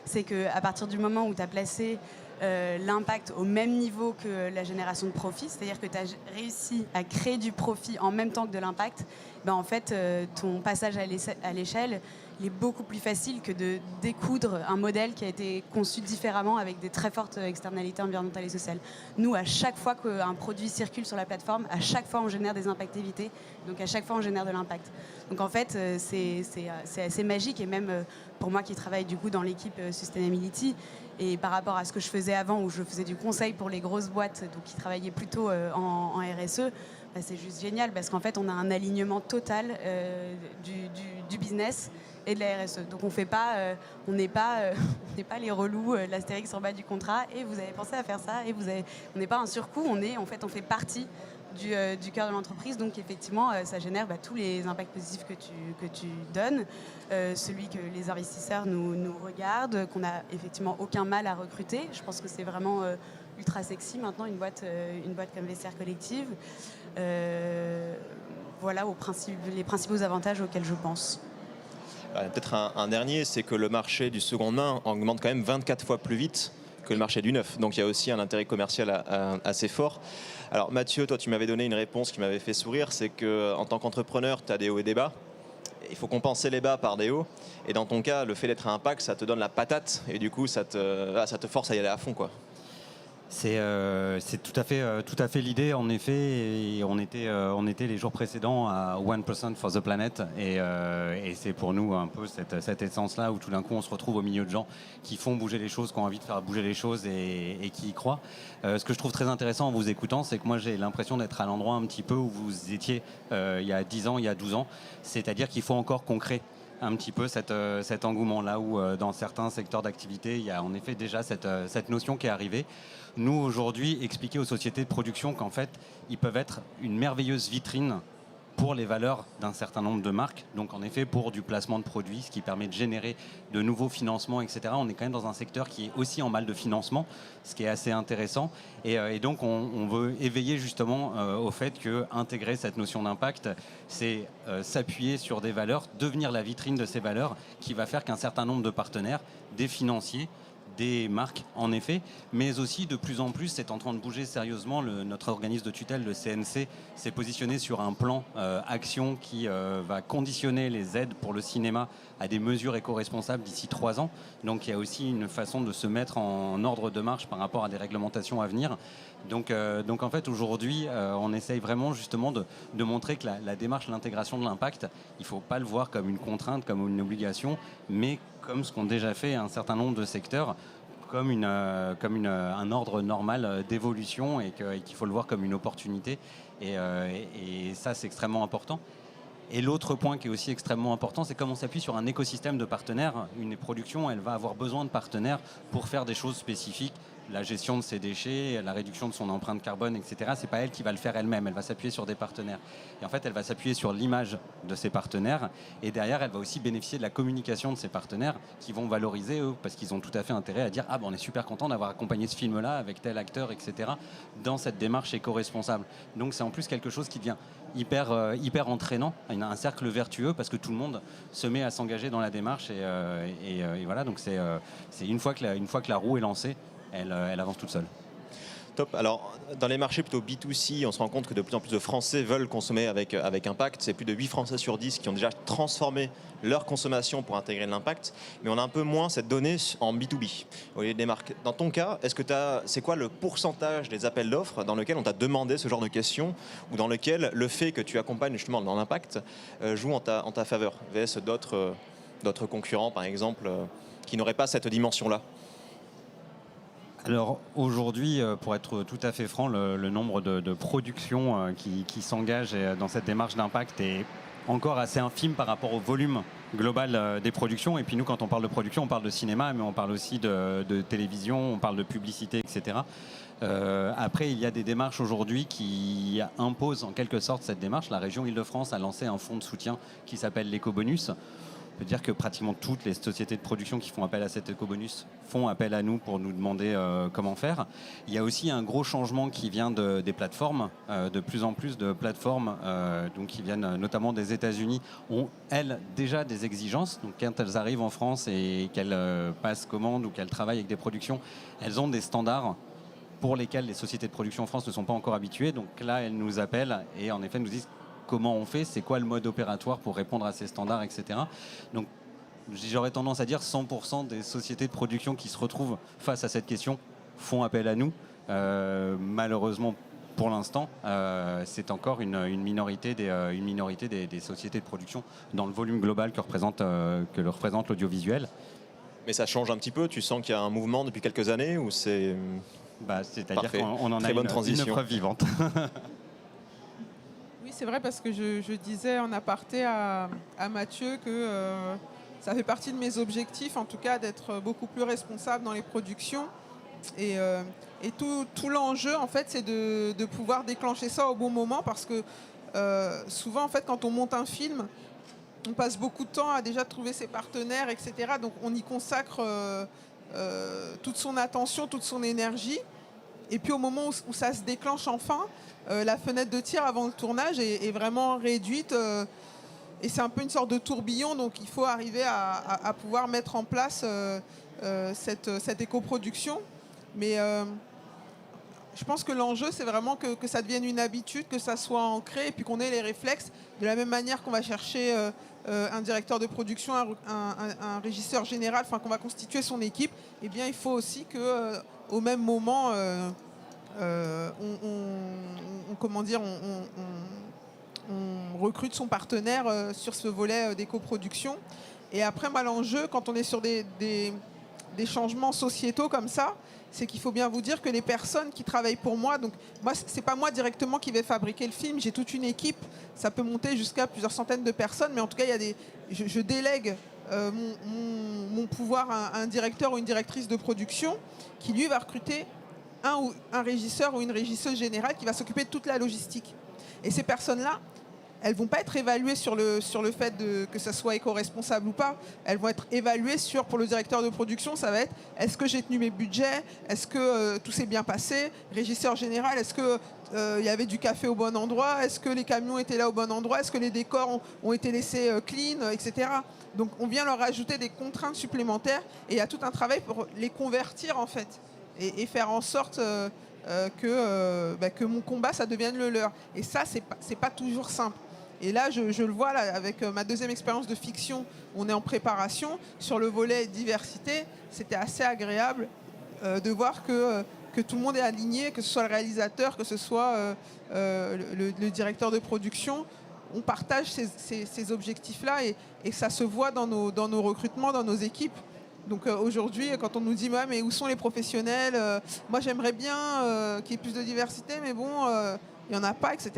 c'est qu'à partir du moment où tu as placé l'impact au même niveau que la génération de profit, c'est-à-dire que tu as réussi à créer du profit en même temps que de l'impact, ben en fait, ton passage à l'échelle, il est beaucoup plus facile que de découdre un modèle qui a été conçu différemment avec des très fortes externalités environnementales et sociales. Nous, à chaque fois qu'un produit circule sur la plateforme, à chaque fois, on génère des impacts évités. Donc, à chaque fois, on génère de l'impact. Donc, en fait, c'est assez magique. Et même pour moi qui travaille du coup dans l'équipe Sustainability, et par rapport à ce que je faisais avant, où je faisais du conseil pour les grosses boîtes, donc qui travaillaient plutôt en RSE, bah, c'est juste génial parce qu'en fait, on a un alignement total du business et de la RSE. Donc on n'est pas les relous, l'astérix en bas du contrat, et vous avez pensé à faire ça, et on n'est pas un surcoût, on fait partie du cœur de l'entreprise. Donc effectivement, ça génère tous les impacts positifs que tu donnes, celui que les investisseurs nous regardent, qu'on n'a effectivement aucun mal à recruter. Je pense que c'est vraiment ultra sexy maintenant, une boîte comme Vestiaire Collective. Voilà les principaux avantages auxquels je pense. Peut-être un dernier, c'est que le marché du seconde main augmente quand même 24 fois plus vite que le marché du neuf. Donc il y a aussi un intérêt commercial assez fort. Alors Mathieu, toi tu m'avais donné une réponse qui m'avait fait sourire, c'est qu'en tant qu'entrepreneur, tu as des hauts et des bas. Il faut compenser les bas par des hauts. Et dans ton cas, le fait d'être à impact, ça te donne la patate. Et du coup, ça te force à y aller à fond, quoi. C'est tout à fait l'idée, en effet. Et on était les jours précédents à 1% for the planet, et c'est pour nous un peu cette essence-là où tout d'un coup on se retrouve au milieu de gens qui font bouger les choses, qui ont envie de faire bouger les choses et qui y croient. Ce que je trouve très intéressant en vous écoutant, c'est que moi j'ai l'impression d'être à l'endroit un petit peu où vous étiez il y a 10 ans, il y a 12 ans. C'est-à-dire qu'il faut encore qu'on crée un petit peu cet engouement là où dans certains secteurs d'activité il y a en effet déjà cette notion qui est arrivée. Nous aujourd'hui expliquer aux sociétés de production qu'en fait ils peuvent être une merveilleuse vitrine pour les valeurs d'un certain nombre de marques, donc en effet pour du placement de produits, ce qui permet de générer de nouveaux financements, etc. On est quand même dans un secteur qui est aussi en mal de financement, ce qui est assez intéressant, et donc on veut éveiller justement au fait que intégrer cette notion d'impact, c'est s'appuyer sur des valeurs, devenir la vitrine de ces valeurs, qui va faire qu'un certain nombre de partenaires, des financiers, des marques en effet, mais aussi de plus en plus c'est en train de bouger sérieusement. Notre organisme de tutelle, le CNC, s'est positionné sur un plan action qui va conditionner les aides pour le cinéma à des mesures éco-responsables d'ici 3 ans. Donc il y a aussi une façon de se mettre en ordre de marche par rapport à des réglementations à venir. Donc en fait aujourd'hui on essaye vraiment justement de montrer que la démarche, l'intégration de l'impact, il ne faut pas le voir comme une contrainte, comme une obligation, mais comme ce qu'ont déjà fait un certain nombre de secteurs, comme un ordre normal d'évolution, et qu'il faut le voir comme une opportunité. Et ça, c'est extrêmement important. Et l'autre point qui est aussi extrêmement important, c'est comme on s'appuie sur un écosystème de partenaires. Une production, elle va avoir besoin de partenaires pour faire des choses spécifiques. La gestion de ses déchets, la réduction de son empreinte carbone, etc. C'est pas elle qui va le faire elle-même, elle va s'appuyer sur des partenaires. Et en fait, elle va s'appuyer sur l'image de ses partenaires, et derrière, elle va aussi bénéficier de la communication de ses partenaires qui vont valoriser eux, parce qu'ils ont tout à fait intérêt à dire « Ah, ben, on est super content d'avoir accompagné ce film-là avec tel acteur, etc. » dans cette démarche éco-responsable. Donc c'est en plus quelque chose qui devient hyper entraînant, un cercle vertueux, parce que tout le monde se met à s'engager dans la démarche, et voilà, donc c'est une fois que la roue est lancée, elle avance toute seule. Top. Alors, dans les marchés plutôt B2C, on se rend compte que de plus en plus de Français veulent consommer avec impact. C'est plus de 8 Français sur 10 qui ont déjà transformé leur consommation pour intégrer de l'impact. Mais on a un peu moins cette donnée en B2B, au lieu des marques. Dans ton cas, c'est quoi le pourcentage des appels d'offres dans lesquels on t'a demandé ce genre de questions, ou dans lequel le fait que tu accompagnes justement dans l'impact joue en ta faveur, vs d'autres concurrents, par exemple, qui n'auraient pas cette dimension-là? Alors aujourd'hui, pour être tout à fait franc, le nombre de productions qui s'engagent dans cette démarche d'impact est encore assez infime par rapport au volume global des productions. Et puis nous, quand on parle de production, on parle de cinéma, mais on parle aussi de télévision, on parle de publicité, etc. Après, il y a des démarches aujourd'hui qui imposent en quelque sorte cette démarche. La région Île-de-France a lancé un fonds de soutien qui s'appelle l'éco-bonus. peut dire que pratiquement toutes les sociétés de production qui font appel à cet éco-bonus font appel à nous pour nous demander comment faire. Il y a aussi un gros changement qui vient des plateformes. De plus en plus de plateformes donc qui viennent notamment des États-Unis ont, elles, déjà des exigences. Donc quand elles arrivent en France et qu'elles passent commande ou qu'elles travaillent avec des productions, elles ont des standards pour lesquels les sociétés de production en France ne sont pas encore habituées. Donc là, elles nous appellent et en effet nous disent comment on fait, c'est quoi le mode opératoire pour répondre à ces standards, etc. Donc j'aurais tendance à dire 100% des sociétés de production qui se retrouvent face à cette question font appel à nous. Malheureusement, pour l'instant, c'est encore une minorité des sociétés de production dans le volume global que représente l'audiovisuel. Mais ça change un petit peu, tu sens qu'il y a un mouvement depuis quelques années ou c'est... C'est-à-dire qu'on en Très a bonne une transition. preuve vivante. Oui, c'est vrai parce que je disais en aparté à Mathieu que ça fait partie de mes objectifs, en tout cas, d'être beaucoup plus responsable dans les productions. Et tout l'enjeu, en fait, c'est de pouvoir déclencher ça au bon moment parce que souvent, en fait, quand on monte un film, on passe beaucoup de temps à déjà trouver ses partenaires, etc. Donc, on y consacre toute son attention, toute son énergie. Et puis, au moment où ça se déclenche enfin, la fenêtre de tir avant le tournage est vraiment réduite. Et c'est un peu une sorte de tourbillon. Donc, il faut arriver à pouvoir mettre en place cette éco-production. Mais je pense que l'enjeu, c'est vraiment que ça devienne une habitude, que ça soit ancré et puis qu'on ait les réflexes. De la même manière qu'on va chercher un directeur de production, un régisseur général, enfin qu'on va constituer son équipe, eh bien, il faut aussi qu'au même moment, on recrute son partenaire sur ce volet d'éco-production. Et après, moi, l'enjeu, quand on est sur des changements sociétaux comme ça, c'est qu'il faut bien vous dire que les personnes qui travaillent pour moi, donc moi, c'est pas moi directement qui vais fabriquer le film, j'ai toute une équipe, ça peut monter jusqu'à plusieurs centaines de personnes, mais en tout cas, je délègue mon pouvoir à un directeur ou une directrice de production qui, lui, va recruter un régisseur ou une régisseuse générale qui va s'occuper de toute la logistique. Et ces personnes-là, elles ne vont pas être évaluées sur le fait que ça soit éco-responsable ou pas. Elles vont être évaluées pour le directeur de production, ça va être est-ce que j'ai tenu mes budgets, est-ce que tout s'est bien passé, régisseur général, est-ce qu'il y avait du café au bon endroit, est-ce que les camions étaient là au bon endroit, est-ce que les décors ont été laissés clean, etc. Donc on vient leur ajouter des contraintes supplémentaires et il y a tout un travail pour les convertir en fait et faire en sorte que mon combat, ça devienne le leur. Et ça, c'est pas toujours simple. Et là, je le vois là, avec ma deuxième expérience de fiction, on est en préparation. Sur le volet diversité, c'était assez agréable de voir que tout le monde est aligné, que ce soit le réalisateur, que ce soit le directeur de production. On partage ces objectifs-là et ça se voit dans nos recrutements, dans nos équipes. Donc aujourd'hui, quand on nous dit mais où sont les professionnels, moi j'aimerais bien qu'il y ait plus de diversité, mais bon, il n'y en a pas, etc.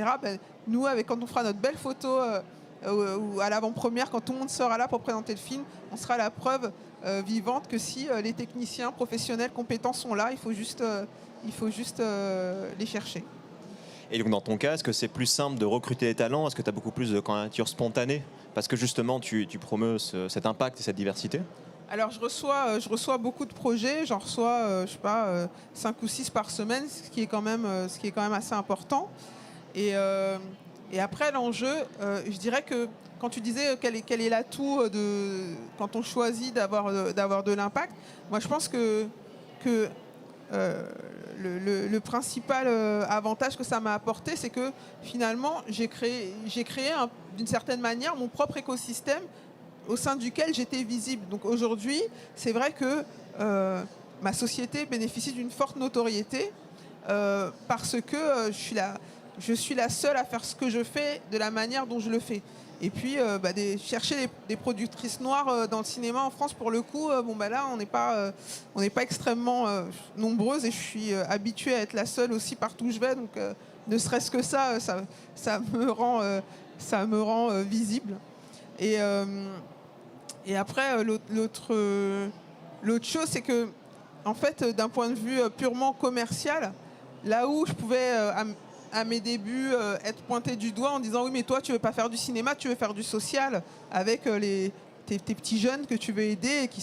Nous, quand on fera notre belle photo ou à l'avant-première, quand tout le monde sera là pour présenter le film, on sera la preuve vivante que si les techniciens professionnels compétents sont là, il faut juste les chercher. Et donc dans ton cas, est-ce que c'est plus simple de recruter des talents? Est-ce que tu as beaucoup plus de candidatures spontanées? Parce que justement, tu promeus cet impact et cette diversité. Alors je reçois beaucoup de projets, j'en reçois 5 ou 6 par semaine, ce qui est quand même assez important. Et après l'enjeu, je dirais que quand tu disais quel est l'atout quand on choisit d'avoir de l'impact, moi je pense que le principal avantage que ça m'a apporté, c'est que finalement j'ai créé d'une certaine manière mon propre écosystème au sein duquel j'étais visible. Donc aujourd'hui, c'est vrai que ma société bénéficie d'une forte notoriété parce que je suis la seule à faire ce que je fais de la manière dont je le fais. Et puis, chercher des productrices noires dans le cinéma en France, pour le coup, là, on n'est pas extrêmement nombreuses et je suis habituée à être la seule aussi partout où je vais. Donc, ne serait-ce que ça me rend visible. Et après, l'autre chose, c'est que, en fait, d'un point de vue purement commercial, là où je pouvais, à mes débuts, être pointée du doigt en disant « Oui, mais toi, tu veux pas faire du cinéma, tu veux faire du social avec tes petits jeunes que tu veux aider et qui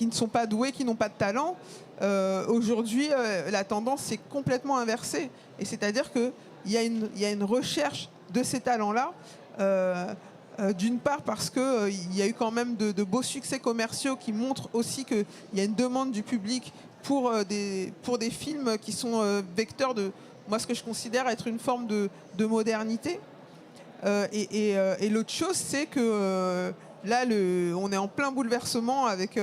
ne sont pas doués, qui n'ont pas de talent. Aujourd'hui, la tendance s'est complètement inversée. Et c'est-à-dire qu'il y a une recherche de ces talents-là. D'une part parce qu'il y a eu quand même de beaux succès commerciaux qui montrent aussi qu'il y a une demande du public pour des films qui sont vecteurs de moi, ce que je considère être une forme de modernité. Et l'autre chose, c'est que là, on est en plein bouleversement avec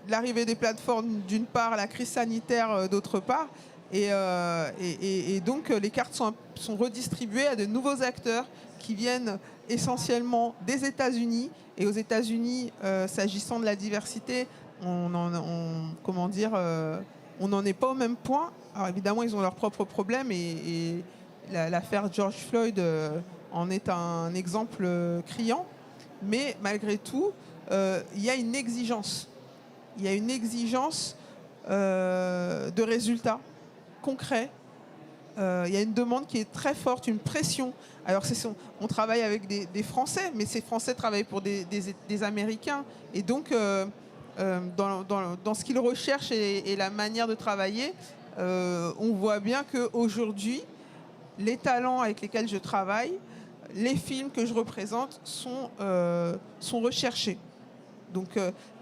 l'arrivée des plateformes d'une part, la crise sanitaire d'autre part. Et donc les cartes sont redistribuées à de nouveaux acteurs qui viennent essentiellement des États-Unis. Et aux États-Unis, s'agissant de la diversité, on n'en est pas au même point. Alors évidemment, ils ont leurs propres problèmes et l'affaire George Floyd en est un exemple criant. Mais malgré tout, il y a une exigence. Il y a une exigence de résultats concrets. Il y a une demande qui est très forte, une pression. Alors on travaille avec des Français, mais ces Français travaillent pour des Américains. Et donc, dans ce qu'ils recherchent et la manière de travailler, on voit bien qu'aujourd'hui, les talents avec lesquels je travaille, les films que je représente sont recherchés. Donc,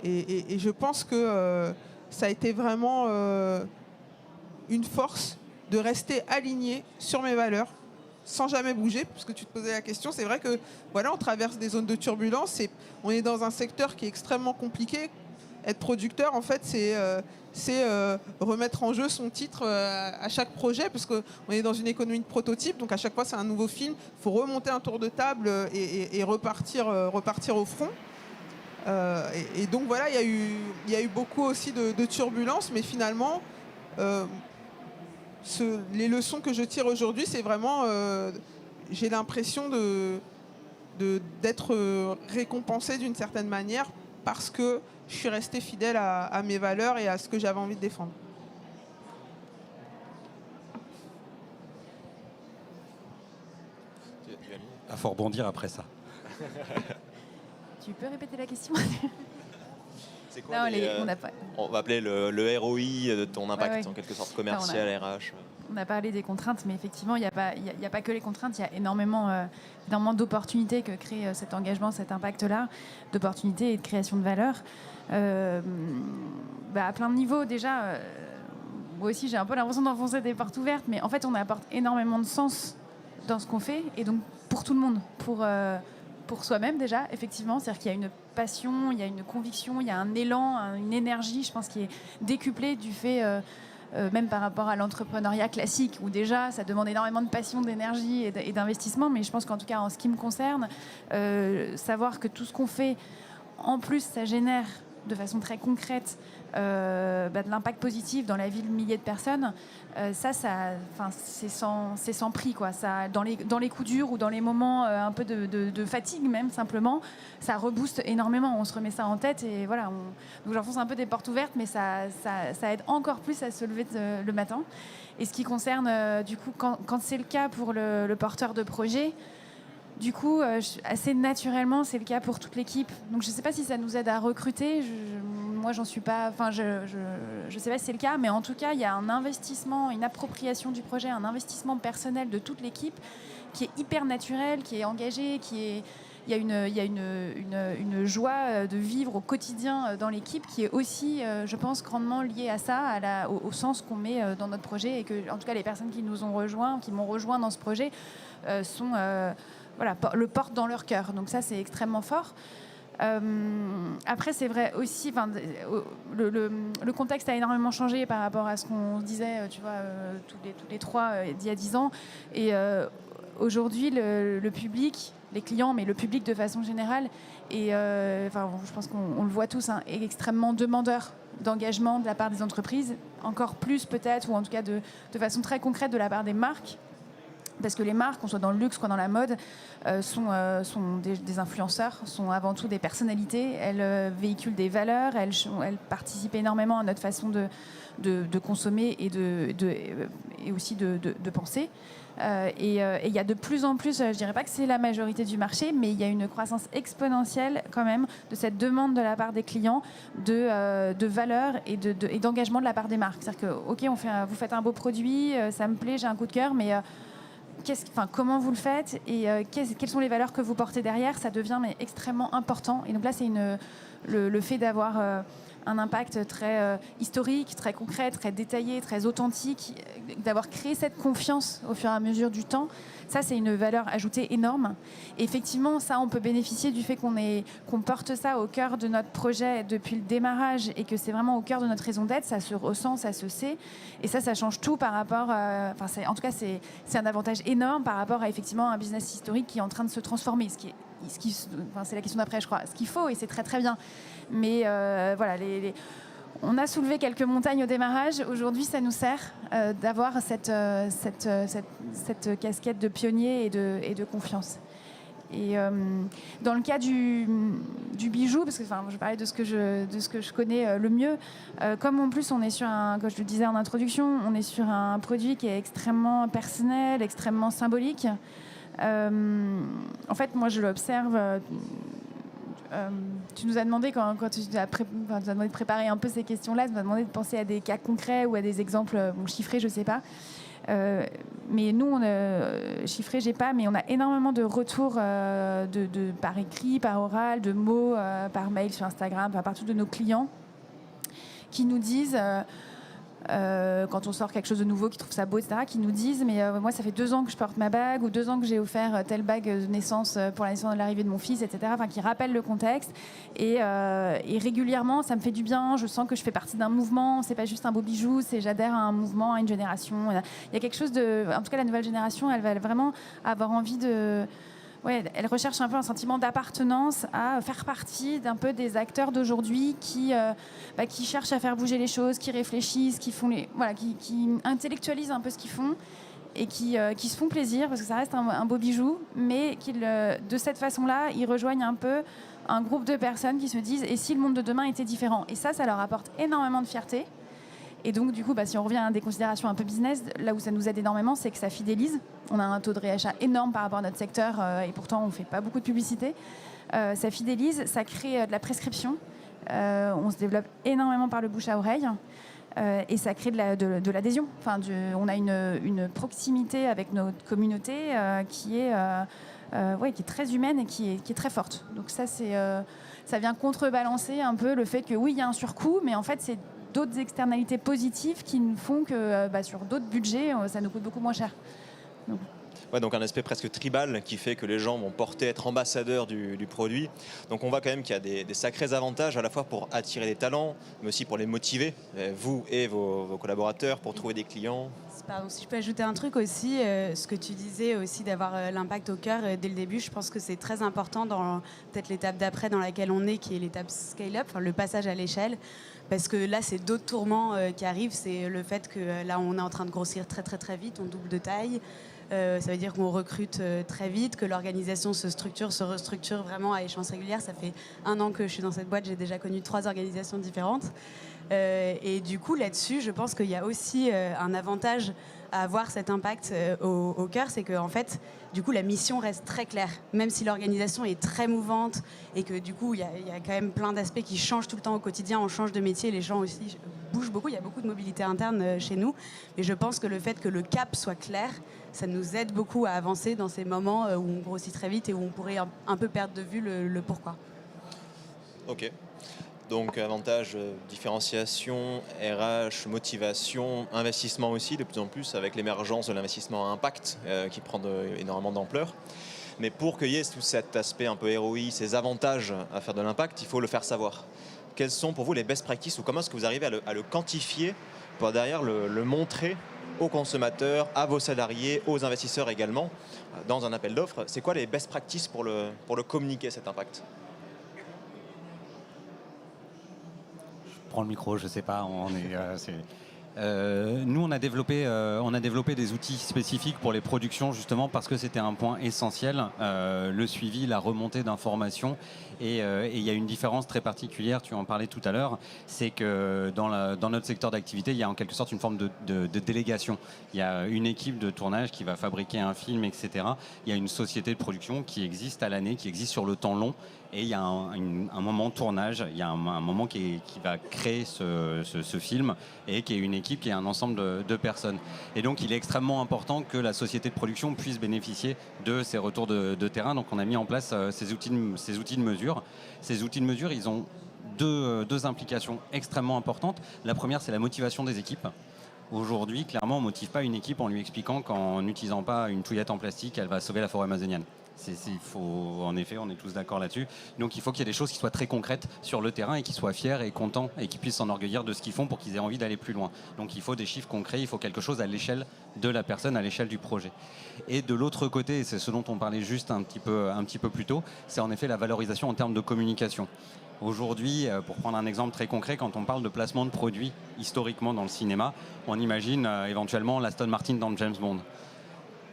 et je pense que ça a été vraiment une force de rester aligné sur mes valeurs sans jamais bouger, puisque tu te posais la question. C'est vrai que voilà, on traverse des zones de turbulence et on est dans un secteur qui est extrêmement compliqué. Être producteur, en fait, c'est remettre en jeu son titre à chaque projet, parce qu'on est dans une économie de prototype, donc à chaque fois c'est un nouveau film, il faut remonter un tour de table et repartir au front. Et donc voilà, il y a eu beaucoup aussi de turbulences, mais finalement, les leçons que je tire aujourd'hui, c'est vraiment, j'ai l'impression d'être récompensé d'une certaine manière parce que je suis resté fidèle à mes valeurs et à ce que j'avais envie de défendre. Il faut rebondir après ça. Tu peux répéter la question? C'est quoi on va appeler le ROI de ton impact, ouais. En quelque sorte, commercial, RH. On a parlé des contraintes, mais effectivement, il n'y a pas que les contraintes, il y a énormément d'opportunités que crée cet engagement, cet impact-là, d'opportunités et de création de valeur. À plein de niveaux, déjà, moi aussi, j'ai un peu l'impression d'enfoncer des portes ouvertes, mais en fait, on apporte énormément de sens dans ce qu'on fait, et donc pour tout le monde, pour soi-même déjà, effectivement, c'est-à-dire qu'il y a une passion, il y a une conviction, il y a un élan, une énergie, je pense, qui est décuplée du fait... même par rapport à l'entrepreneuriat classique, où déjà ça demande énormément de passion, d'énergie et d'investissement, mais je pense qu'en tout cas en ce qui me concerne, savoir que tout ce qu'on fait, en plus ça génère de façon très concrète de l'impact positif dans la vie de milliers de personnes, c'est sans prix, quoi. Ça, dans les coups durs ou dans les moments un peu de fatigue même, simplement, ça rebooste énormément. On se remet ça en tête et voilà. Donc j'enfonce un peu des portes ouvertes, mais ça aide encore plus à se lever le matin. Et ce qui concerne, du coup, quand c'est le cas pour le porteur de projet, du coup, assez naturellement, c'est le cas pour toute l'équipe. Donc, je ne sais pas si ça nous aide à recruter. Moi, j'en suis pas. Enfin, je sais pas si c'est le cas, mais en tout cas, il y a un investissement, une appropriation du projet, un investissement personnel de toute l'équipe qui est hyper naturel, qui est engagé, il y a une joie de vivre au quotidien dans l'équipe qui est aussi, je pense, grandement liée à ça, au sens qu'on met dans notre projet, et que, en tout cas, les personnes qui nous ont rejoints, qui m'ont rejoint dans ce projet, sont le portent dans leur cœur. Donc ça, c'est extrêmement fort. Après, c'est vrai aussi, le contexte a énormément changé par rapport à ce qu'on disait, tu vois, tous les trois d'il y a 10 ans. Et aujourd'hui, le public, les clients, mais le public de façon générale, et je pense qu'on le voit tous, hein, est extrêmement demandeur d'engagement de la part des entreprises, encore plus peut-être, ou en tout cas de façon très concrète de la part des marques. Parce que les marques, qu'on soit dans le luxe, soit dans la mode, sont des influenceurs, sont avant tout des personnalités. Elles véhiculent des valeurs, elles participent énormément à notre façon de consommer et aussi de penser. Et il y a de plus en plus, je ne dirais pas que c'est la majorité du marché, mais il y a une croissance exponentielle quand même de cette demande de la part des clients de valeur et d'engagement de la part des marques. C'est-à-dire que, ok, vous faites un beau produit, ça me plaît, j'ai un coup de cœur, mais comment vous le faites et quelles sont les valeurs que vous portez derrière, ça devient extrêmement important. Et donc là, c'est le fait d'avoir un impact très historique, très concret, très détaillé, très authentique, d'avoir créé cette confiance au fur et à mesure du temps. Ça, c'est une valeur ajoutée énorme. Et effectivement, ça, on peut bénéficier du fait qu'on porte ça au cœur de notre projet depuis le démarrage et que c'est vraiment au cœur de notre raison d'être. Ça se ressent, ça se sait. Et ça change tout par rapport... en tout cas, c'est un avantage énorme par rapport à effectivement un business historique qui est en train de se transformer. C'est la question d'après, je crois. Ce qu'il faut, et c'est très, très bien. Mais voilà, on a soulevé quelques montagnes au démarrage. Aujourd'hui, ça nous sert d'avoir cette casquette de pionnier et de confiance. Et dans le cas du bijou, parce que je parlais de ce que je connais le mieux, comme en plus on est sur comme je le disais en introduction, on est sur un produit qui est extrêmement personnel, extrêmement symbolique. En fait, moi, je l'observe. Tu nous as demandé, quand tu nous as demandé de préparer un peu ces questions-là, tu nous as demandé de penser à des cas concrets ou à des exemples chiffrés, je ne sais pas. Mais nous, chiffrés, j'ai pas, mais on a énormément de retours par écrit, par oral, de mots, par mail sur Instagram, partout de nos clients qui nous disent... quand on sort quelque chose de nouveau, qui trouve ça beau, etc., qui nous disent mais moi ça fait 2 ans que je porte ma bague ou 2 ans que j'ai offert telle bague de naissance pour la naissance de l'arrivée de mon fils, etc. Qui rappellent le contexte et régulièrement ça me fait du bien, je sens que je fais partie d'un mouvement, c'est pas juste un beau bijou, j'adhère à un mouvement, à une génération. Il y a quelque chose en tout cas la nouvelle génération, elle va vraiment avoir envie de... Ouais, elle recherche un peu un sentiment d'appartenance à faire partie d'un peu des acteurs d'aujourd'hui qui cherchent à faire bouger les choses, qui réfléchissent, qui intellectualisent un peu ce qu'ils font et qui se font plaisir parce que ça reste un beau bijou, mais de cette façon-là, ils rejoignent un peu un groupe de personnes qui se disent et si le monde de demain était différent. Et ça leur apporte énormément de fierté. Et donc, du coup, si on revient à des considérations un peu business, là où ça nous aide énormément, c'est que ça fidélise. On a un taux de réachat énorme par rapport à notre secteur et pourtant, on ne fait pas beaucoup de publicité. Ça fidélise, ça crée de la prescription. On se développe énormément par le bouche à oreille et ça crée de l'adhésion. On a une proximité avec notre communauté qui est très humaine et qui est très forte. Donc ça vient contrebalancer un peu le fait que oui, il y a un surcoût, mais en fait, c'est d'autres externalités positives qui font que sur d'autres budgets, ça nous coûte beaucoup moins cher. Donc un aspect presque tribal qui fait que les gens vont être ambassadeurs du produit. Donc on voit quand même qu'il y a des sacrés avantages à la fois pour attirer des talents, mais aussi pour les motiver, vous et vos collaborateurs, pour trouver des clients. Pardon, si je peux ajouter un truc aussi, ce que tu disais aussi d'avoir l'impact au cœur dès le début, je pense que c'est très important dans peut-être l'étape d'après dans laquelle on est, qui est l'étape scale-up, le passage à l'échelle. Parce que là, c'est d'autres tourments qui arrivent. C'est le fait que là, on est en train de grossir très, très, très vite. On double de taille. Ça veut dire qu'on recrute très vite, que l'organisation se restructure vraiment à échéance régulière. Ça fait 1 an que je suis dans cette boîte. J'ai déjà connu 3 organisations différentes. Et du coup, là-dessus, je pense qu'il y a aussi un avantage à avoir cet impact au cœur, c'est qu'en fait, du coup, la mission reste très claire. Même si l'organisation est très mouvante et que du coup, il y a quand même plein d'aspects qui changent tout le temps au quotidien. On change de métier, les gens aussi bougent beaucoup. Il y a beaucoup de mobilité interne chez nous. Et je pense que le fait que le cap soit clair, ça nous aide beaucoup à avancer dans ces moments où on grossit très vite et où on pourrait un peu perdre de vue le pourquoi. Ok. Donc avantage, différenciation, RH, motivation, investissement aussi de plus en plus avec l'émergence de l'investissement à impact qui prend énormément d'ampleur. Mais pour qu'il y ait tout cet aspect un peu ROI, ces avantages à faire de l'impact, il faut le faire savoir. Quelles sont pour vous les best practices ou comment est-ce que vous arrivez à le quantifier pour derrière le montrer aux consommateurs, à vos salariés, aux investisseurs également dans un appel d'offres? C'est quoi les best practices pour le communiquer cet impact? Prends le micro, je sais pas, Nous, on a développé des outils spécifiques pour les productions, justement parce que c'était un point essentiel, le suivi, la remontée d'informations. Et il y a une différence très particulière, tu en parlais tout à l'heure, c'est que dans notre secteur d'activité, il y a en quelque sorte une forme de délégation. Il y a une équipe de tournage qui va fabriquer un film, etc. Il y a une société de production qui existe à l'année, qui existe sur le temps long. Et il y a un moment tournage, il y a un moment qui va créer ce film et qui est une équipe, qui est un ensemble de personnes. Et donc il est extrêmement important que la société de production puisse bénéficier de ces retours de terrain. Donc on a mis en place ces outils de mesure. Ces outils de mesure, ils ont deux implications extrêmement importantes. La première, c'est la motivation des équipes. Aujourd'hui, clairement, on ne motive pas une équipe en lui expliquant qu'en n'utilisant pas une touillette en plastique, elle va sauver la forêt amazonienne. En effet, on est tous d'accord là-dessus. Donc il faut qu'il y ait des choses qui soient très concrètes sur le terrain et qu'ils soient fiers et contents et qu'ils puissent s'enorgueillir de ce qu'ils font pour qu'ils aient envie d'aller plus loin. Donc il faut des chiffres concrets, il faut quelque chose à l'échelle de la personne, à l'échelle du projet. Et de l'autre côté, et c'est ce dont on parlait juste un petit peu plus tôt, c'est en effet la valorisation en termes de communication. Aujourd'hui, pour prendre un exemple très concret, quand on parle de placement de produits historiquement dans le cinéma, on imagine éventuellement l'Aston Martin dans James Bond.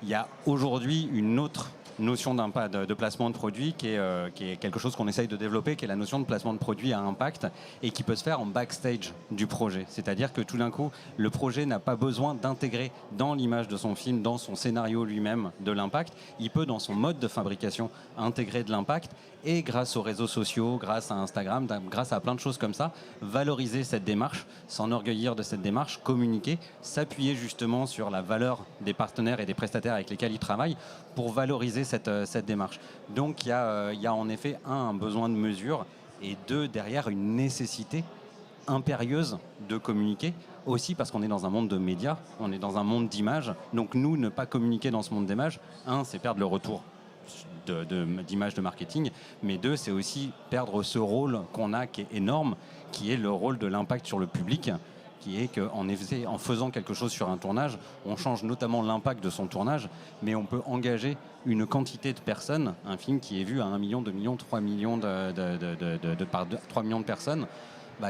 Il y a aujourd'hui une autre notion de placement de produit qui est quelque chose qu'on essaye de développer, qui est la notion de placement de produit à impact et qui peut se faire en backstage du projet. C'est-à-dire que tout d'un coup, le projet n'a pas besoin d'intégrer dans l'image de son film, dans son scénario lui-même, de l'impact. Il peut, dans son mode de fabrication, intégrer de l'impact et grâce aux réseaux sociaux, grâce à Instagram, grâce à plein de choses comme ça, valoriser cette démarche, s'enorgueillir de cette démarche, communiquer, s'appuyer justement sur la valeur des partenaires et des prestataires avec lesquels ils travaillent pour valoriser cette démarche. Donc il y a en effet un besoin de mesure et deux, derrière, une nécessité impérieuse de communiquer, aussi parce qu'on est dans un monde de médias, on est dans un monde d'images. Donc nous, ne pas communiquer dans ce monde d'images, c'est perdre le retour d'image de marketing, mais deux, c'est aussi perdre ce rôle qu'on a qui est énorme, qui est le rôle de l'impact sur le public, qui est qu'en effet, en faisant quelque chose sur un tournage, on change notamment l'impact de son tournage, mais on peut engager une quantité de personnes, un film qui est vu à 1 million, 2 millions, 3 millions 3 millions de personnes,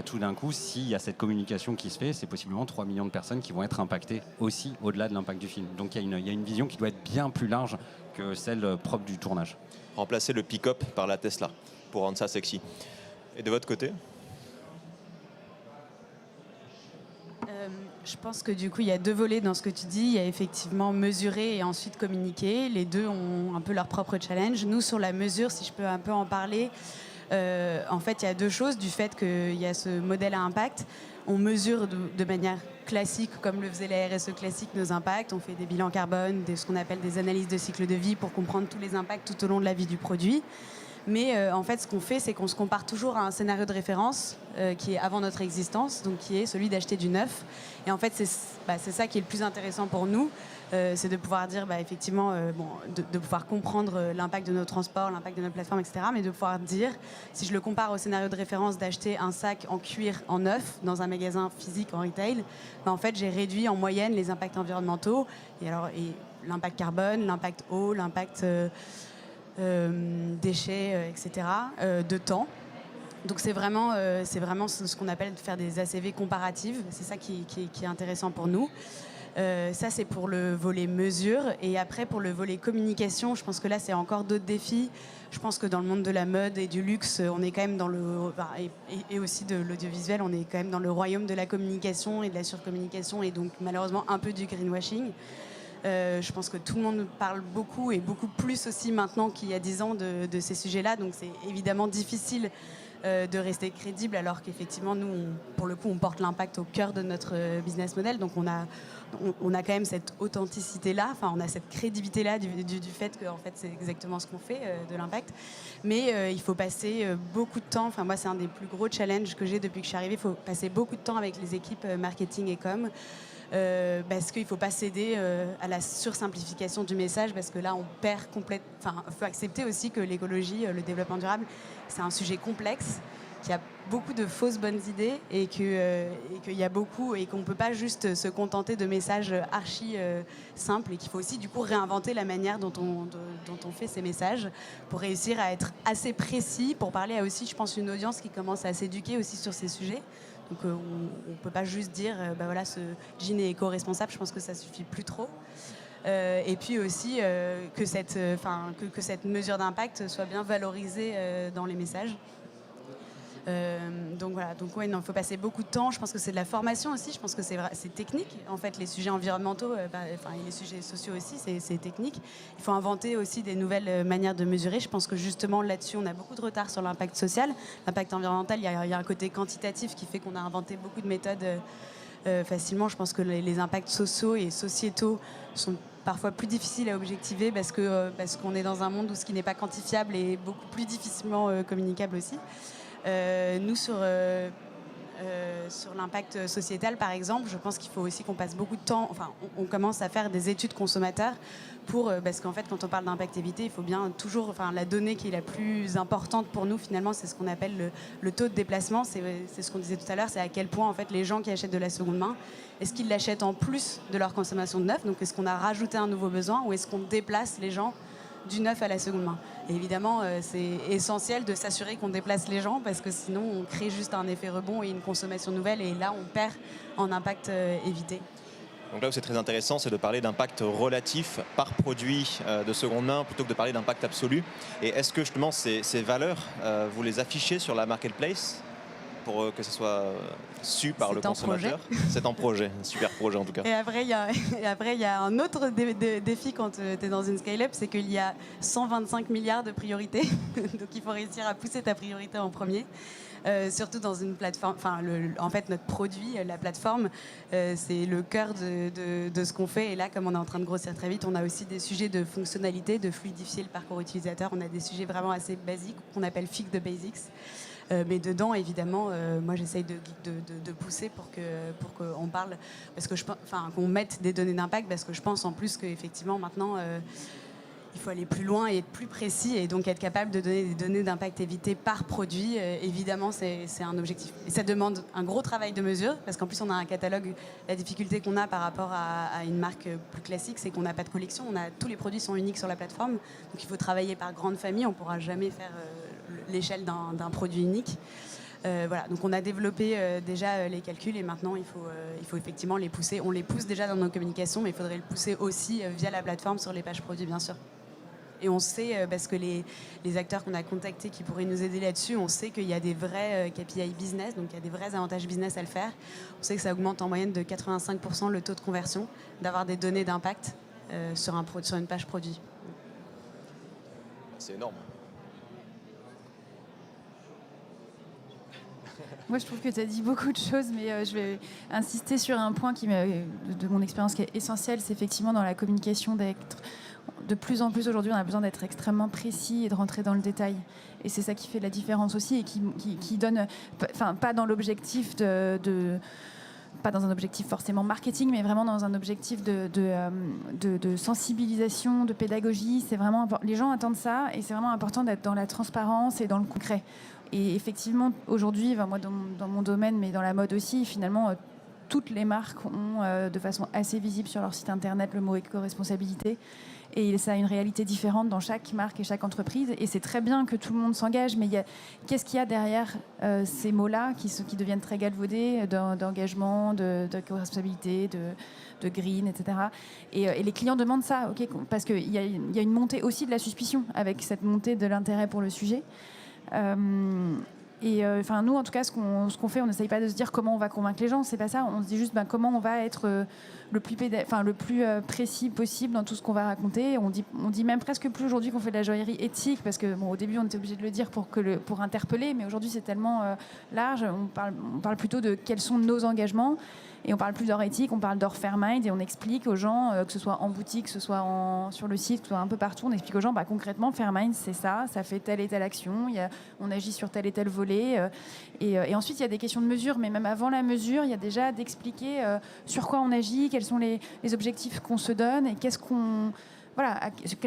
tout d'un coup, s'il y a cette communication qui se fait, c'est possiblement 3 millions de personnes qui vont être impactées aussi au-delà de l'impact du film. Donc il y a une vision qui doit être bien plus large que celle propre du tournage. Remplacer le pick-up par la Tesla pour rendre ça sexy. Et de votre côté ? Je pense que du coup, il y a deux volets dans ce que tu dis. Il y a effectivement mesurer et ensuite communiquer. Les deux ont un peu leur propre challenge. Nous, sur la mesure, si je peux un peu en parler, en fait, il y a deux choses. Du fait qu'il y a ce modèle à impact, on mesure de manière classique, comme le faisait la RSE classique, nos impacts. On fait des bilans carbone, ce qu'on appelle des analyses de cycle de vie pour comprendre tous les impacts tout au long de la vie du produit. Mais en fait, ce qu'on fait, c'est qu'on se compare toujours à un scénario de référence qui est avant notre existence, donc qui est celui d'acheter du neuf. Et en fait, c'est ça qui est le plus intéressant pour nous, c'est de pouvoir dire, effectivement, de pouvoir comprendre l'impact de nos transports, l'impact de notre plateforme, etc. Mais de pouvoir dire, si je le compare au scénario de référence d'acheter un sac en cuir en neuf dans un magasin physique en retail, en fait, j'ai réduit en moyenne les impacts environnementaux et l'impact carbone, l'impact eau, l'impact déchets, etc., de temps. Donc c'est vraiment ce qu'on appelle de faire des ACV comparatives. C'est ça qui est intéressant pour nous. Ça, c'est pour le volet mesure. Et après, pour le volet communication, je pense que là, c'est encore d'autres défis. Je pense que dans le monde de la mode et du luxe, on est quand même dans et aussi de l'audiovisuel, on est quand même dans le royaume de la communication et de la surcommunication et donc malheureusement un peu du greenwashing. Je pense que tout le monde parle beaucoup et beaucoup plus aussi maintenant qu'il y a 10 ans de ces sujets-là. Donc c'est évidemment difficile de rester crédible alors qu'effectivement, nous, pour le coup, on porte l'impact au cœur de notre business model. Donc on a quand même cette authenticité-là, on a cette crédibilité-là du fait que en fait, c'est exactement ce qu'on fait, de l'impact. Mais il faut passer beaucoup de temps. Moi, c'est un des plus gros challenges que j'ai depuis que je suis arrivée. Il faut passer beaucoup de temps avec les équipes marketing et com. Parce qu'il ne faut pas céder à la sursimplification du message, parce que là on perd complètement. Il faut accepter aussi que l'écologie, le développement durable, c'est un sujet complexe, qu'il y a beaucoup de fausses bonnes idées et qu'il y a beaucoup et qu'on ne peut pas juste se contenter de messages archi simples et qu'il faut aussi du coup réinventer la manière dont on fait ces messages pour réussir à être assez précis, pour parler à aussi, je pense, une audience qui commence à s'éduquer aussi sur ces sujets. Donc on ne peut pas juste dire voilà, ce jean est éco-responsable, je pense que ça suffit plus trop. Et puis aussi que cette mesure d'impact soit bien valorisée dans les messages. Donc voilà, donc ouais, non, il faut passer beaucoup de temps. Je pense que c'est de la formation aussi. Je pense que c'est technique. En fait, les sujets environnementaux, et les sujets sociaux aussi, c'est technique. Il faut inventer aussi des nouvelles manières de mesurer. Je pense que justement là-dessus, on a beaucoup de retard sur l'impact social. L'impact environnemental, il y a un côté quantitatif qui fait qu'on a inventé beaucoup de méthodes facilement. Je pense que les impacts sociaux et sociétaux sont parfois plus difficiles à objectiver parce qu'on est dans un monde où ce qui n'est pas quantifiable est beaucoup plus difficilement communicable aussi. Nous, sur l'impact sociétal, par exemple, je pense qu'il faut aussi qu'on passe beaucoup de temps, on commence à faire des études consommateurs parce qu'en fait, quand on parle d'impact évité, il faut bien toujours, la donnée qui est la plus importante pour nous, finalement, c'est ce qu'on appelle le taux de déplacement. C'est ce qu'on disait tout à l'heure, c'est à quel point, en fait, les gens qui achètent de la seconde main, est-ce qu'ils l'achètent en plus de leur consommation de neuf? Donc, est-ce qu'on a rajouté un nouveau besoin ou est-ce qu'on déplace les gens du neuf à la seconde main? Et évidemment, c'est essentiel de s'assurer qu'on déplace les gens parce que sinon, on crée juste un effet rebond et une consommation nouvelle et là, on perd en impact évité. Donc là où c'est très intéressant, c'est de parler d'impact relatif par produit de seconde main plutôt que de parler d'impact absolu. Et est-ce que justement ces valeurs, vous les affichez sur la marketplace pour que ce soit su par le consommateur? C'est en projet, un super projet en tout cas. Et après, il y a un autre défi quand tu es dans une scale-up, c'est qu'il y a 125 milliards de priorités. Donc il faut réussir à pousser ta priorité en premier. Surtout dans une plateforme, en fait notre produit, la plateforme, c'est le cœur de ce qu'on fait. Et là, comme on est en train de grossir très vite, on a aussi des sujets de fonctionnalité, de fluidifier le parcours utilisateur. On a des sujets vraiment assez basiques qu'on appelle Fix the Basics. Mais dedans, évidemment, moi j'essaye de pousser pour qu'on parle, parce que qu'on mette des données d'impact, parce que je pense en plus qu'effectivement maintenant il faut aller plus loin et être plus précis et donc être capable de donner des données d'impact évité par produit. Évidemment, c'est un objectif. Et ça demande un gros travail de mesure parce qu'en plus, on a un catalogue. La difficulté qu'on a par rapport à une marque plus classique, c'est qu'on n'a pas de collection. Tous les produits sont uniques sur la plateforme. Donc il faut travailler par grande famille. On ne pourra jamais faire l'échelle d'un produit unique. Voilà, donc on a développé déjà les calculs et maintenant il faut effectivement les pousser. On les pousse déjà dans nos communications, mais il faudrait le pousser aussi via la plateforme sur les pages produits, bien sûr. Et on sait, parce que les acteurs qu'on a contactés qui pourraient nous aider là-dessus, on sait qu'il y a des vrais KPI business, donc il y a des vrais avantages business à le faire. On sait que ça augmente en moyenne de 85% le taux de conversion, d'avoir des données d'impact sur une page produit. C'est énorme. Moi, je trouve que tu as dit beaucoup de choses, mais je vais insister sur un point de mon expérience qui est essentiel, c'est effectivement dans la communication d'être de plus en plus aujourd'hui, on a besoin d'être extrêmement précis et de rentrer dans le détail. Et c'est ça qui fait la différence aussi et qui donne, pas dans l'objectif pas dans un objectif forcément marketing, mais vraiment dans un objectif de sensibilisation, de pédagogie. C'est vraiment les gens attendent ça et c'est vraiment important d'être dans la transparence et dans le concret. Et effectivement, aujourd'hui, moi dans mon domaine, mais dans la mode aussi, finalement, toutes les marques ont de façon assez visible sur leur site internet le mot éco-responsabilité. Et ça a une réalité différente dans chaque marque et chaque entreprise. Et c'est très bien que tout le monde s'engage, mais qu'est-ce qu'il y a derrière ces mots-là qui deviennent très galvaudés, d'engagement, d'éco-responsabilité, de green, etc. Et les clients demandent ça, okay, parce qu'il y a une montée aussi de la suspicion avec cette montée de l'intérêt pour le sujet. Nous, en tout cas, ce qu'on fait, on n'essaye pas de se dire comment on va convaincre les gens, c'est pas ça. On se dit juste comment on va être le plus précis possible dans tout ce qu'on va raconter. On dit même presque plus aujourd'hui qu'on fait de la joaillerie éthique, parce que au début, on était obligé de le dire pour interpeller, mais aujourd'hui, c'est tellement large. On parle plutôt de quels sont nos engagements. Et on parle plus d'or éthique, on parle d'or Fairmind et on explique aux gens, que ce soit en boutique, que ce soit sur le site, que ce soit un peu partout, on explique aux gens concrètement Fairmind c'est ça fait telle et telle action, on agit sur tel et tel volet. Et ensuite il y a des questions de mesure, mais même avant la mesure, il y a déjà d'expliquer sur quoi on agit, quels sont les objectifs qu'on se donne et quels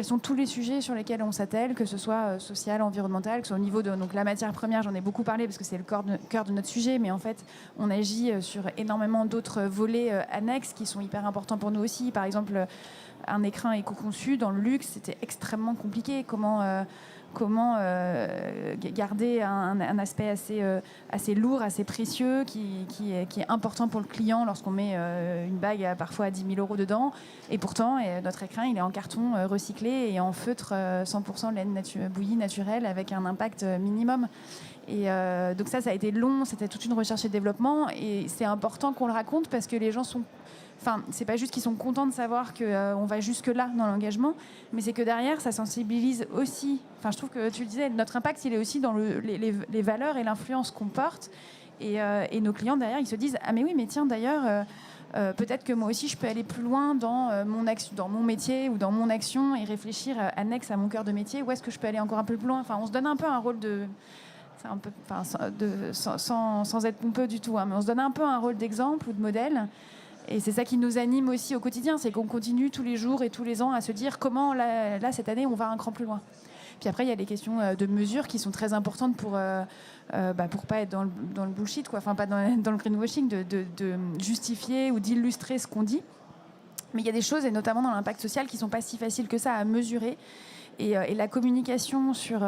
sont tous les sujets sur lesquels on s'attelle, que ce soit social, environnemental, que ce soit au niveau de la matière première, j'en ai beaucoup parlé parce que c'est le cœur de notre sujet, mais en fait, on agit sur énormément d'autres volets annexes qui sont hyper importants pour nous aussi. Par exemple, un écrin éco-conçu dans le luxe, c'était extrêmement compliqué. Comment comment garder un aspect assez lourd, assez précieux, qui est important pour le client lorsqu'on met une bague parfois à 10 000 € dedans. Et pourtant, notre écrin, il est en carton recyclé et en feutre 100% laine bouillie naturelle avec un impact minimum. Et donc ça a été long, c'était toute une recherche et développement. Et c'est important qu'on le raconte parce que les gens sont... Enfin, c'est pas juste qu'ils sont contents de savoir qu'on va jusque-là dans l'engagement, mais c'est que derrière, ça sensibilise aussi. Enfin, je trouve que tu le disais, notre impact, il est aussi dans les valeurs et l'influence qu'on porte. Et nos clients, derrière, ils se disent « Ah mais oui, mais tiens, d'ailleurs, peut-être que moi aussi, je peux aller plus loin dans mon métier ou dans mon action et réfléchir annexe à mon cœur de métier. Où est-ce que je peux aller encore un peu plus loin ?» Enfin, on se donne un peu un rôle de... Un peu, sans être pompeux du tout, hein, mais on se donne un peu un rôle d'exemple ou de modèle. Et c'est ça qui nous anime aussi au quotidien, c'est qu'on continue tous les jours et tous les ans à se dire comment, là cette année, on va un cran plus loin. Puis après, il y a les questions de mesure qui sont très importantes pour pas être dans le bullshit, quoi. Enfin, pas dans le greenwashing, de justifier ou d'illustrer ce qu'on dit. Mais il y a des choses, et notamment dans l'impact social, qui ne sont pas si faciles que ça à mesurer. Et la communication sur...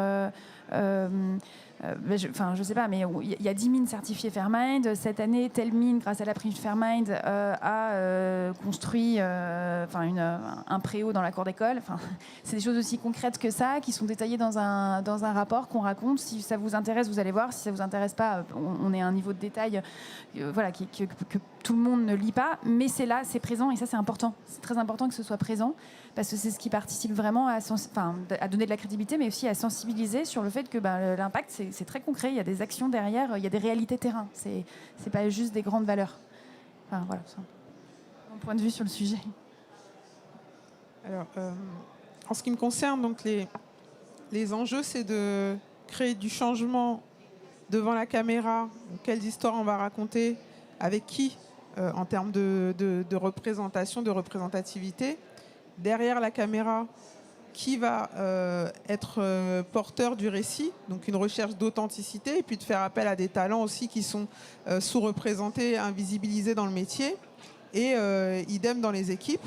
je sais pas, mais il y a 10 mines certifiées Fairmind. Cette année, telle mine, grâce à la prime Fairmind, a construit un préau dans la cour d'école. Enfin, c'est des choses aussi concrètes que ça, qui sont détaillées dans un rapport qu'on raconte. Si ça vous intéresse, vous allez voir. Si ça vous intéresse pas, on est à un niveau de détail que tout le monde ne lit pas. Mais c'est là, c'est présent, et ça, c'est important. C'est très important que ce soit présent, parce que c'est ce qui participe vraiment à donner de la crédibilité, mais aussi à sensibiliser sur le fait que l'impact, c'est très concret. Il y a des actions derrière, il y a des réalités terrain. C'est pas juste des grandes valeurs. Enfin, voilà, ça. Mon point de vue sur le sujet. Alors, en ce qui me concerne, donc les enjeux, c'est de créer du changement devant la caméra. Quelles histoires on va raconter, avec qui, en termes de représentation, de représentativité. Derrière la caméra, qui va être porteur du récit, donc une recherche d'authenticité, et puis de faire appel à des talents aussi qui sont sous-représentés, invisibilisés dans le métier, et idem dans les équipes.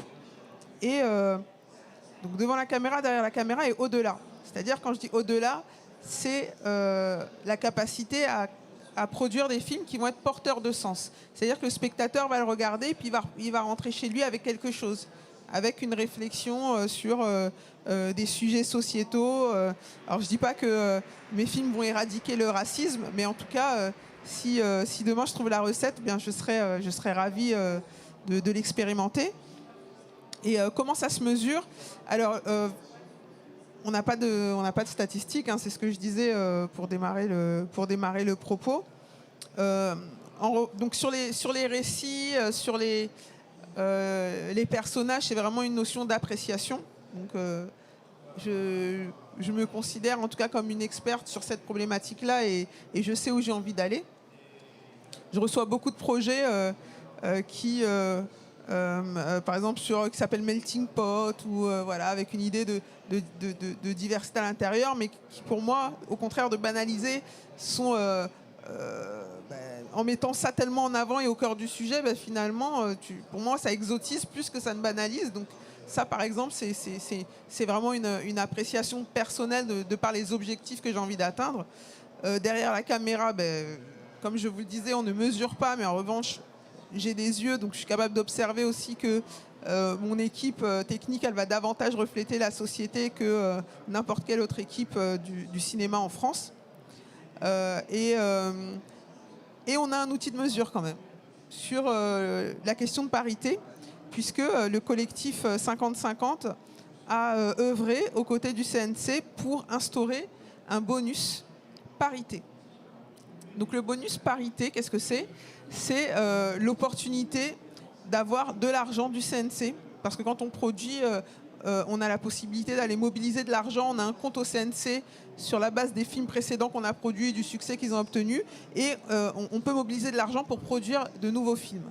Et donc devant la caméra, derrière la caméra et au-delà. C'est-à-dire, quand je dis au-delà, c'est la capacité à produire des films qui vont être porteurs de sens. C'est-à-dire que le spectateur va le regarder, puis il va rentrer chez lui avec quelque chose, avec une réflexion sur des sujets sociétaux. Alors je ne dis pas que mes films vont éradiquer le racisme, mais en tout cas, si demain je trouve la recette, eh bien, je serais ravie de l'expérimenter. Et comment ça se mesure? Alors, on n'a pas de statistiques, hein, c'est ce que je disais pour démarrer le propos. Donc sur les récits, sur les personnages, c'est vraiment une notion d'appréciation. Donc, je me considère en tout cas comme une experte sur cette problématique-là, et je sais où j'ai envie d'aller. Je reçois beaucoup de projets qui, par exemple, qui s'appelle Melting Pot, ou voilà, avec une idée de diversité à l'intérieur, mais qui, pour moi, au contraire de banaliser, sont en mettant ça tellement en avant et au cœur du sujet, finalement, pour moi, ça exotise plus que ça ne banalise. Donc ça, par exemple, c'est vraiment une appréciation personnelle de par les objectifs que j'ai envie d'atteindre. Derrière la caméra, comme je vous le disais, on ne mesure pas, mais en revanche, j'ai des yeux, donc je suis capable d'observer aussi que mon équipe technique, elle va davantage refléter la société que n'importe quelle autre équipe du cinéma en France. Et on a un outil de mesure quand même sur la question de parité, puisque le collectif 50-50 a œuvré aux côtés du CNC pour instaurer un bonus parité. Donc le bonus parité, qu'est-ce que c'est? C'est l'opportunité d'avoir de l'argent du CNC, parce que quand on produit, on a la possibilité d'aller mobiliser de l'argent. On a un compte au CNC sur la base des films précédents qu'on a produits et du succès qu'ils ont obtenu, et on peut mobiliser de l'argent pour produire de nouveaux films.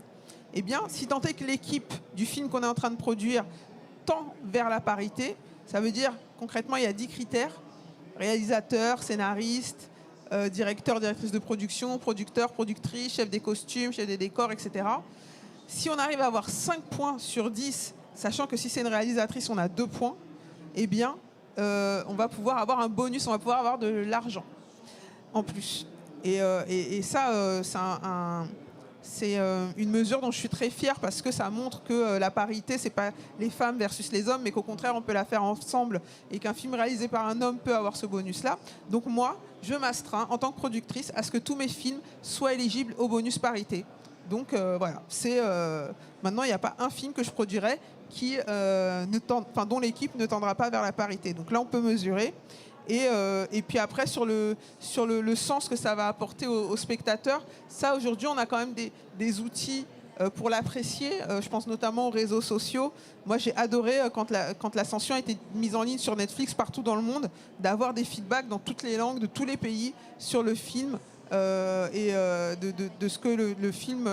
Eh bien, si tant est que l'équipe du film qu'on est en train de produire tend vers la parité, ça veut dire concrètement il y a 10 critères: réalisateur, scénariste, directeur, directrice de production, producteur, productrice, chef des costumes, chef des décors, etc. Si on arrive à avoir 5 points sur 10, sachant que si c'est une réalisatrice, on a 2 points, eh bien, on va pouvoir avoir un bonus, on va pouvoir avoir de l'argent en plus. Et ça, c'est une mesure dont je suis très fière parce que ça montre que la parité, c'est pas les femmes versus les hommes, mais qu'au contraire, on peut la faire ensemble et qu'un film réalisé par un homme peut avoir ce bonus-là. Donc moi, je m'astreins en tant que productrice à ce que tous mes films soient éligibles au bonus parité. Donc voilà, maintenant il n'y a pas un film que je produirai dont l'équipe ne tendra pas vers la parité. Donc là, on peut mesurer. Et puis après, sur le sens que ça va apporter aux spectateurs, ça, aujourd'hui, on a quand même des outils pour l'apprécier. Je pense notamment aux réseaux sociaux. Moi, j'ai adoré quand l'Ascension a été mise en ligne sur Netflix partout dans le monde, d'avoir des feedbacks dans toutes les langues, de tous les pays, sur le film. De ce que le film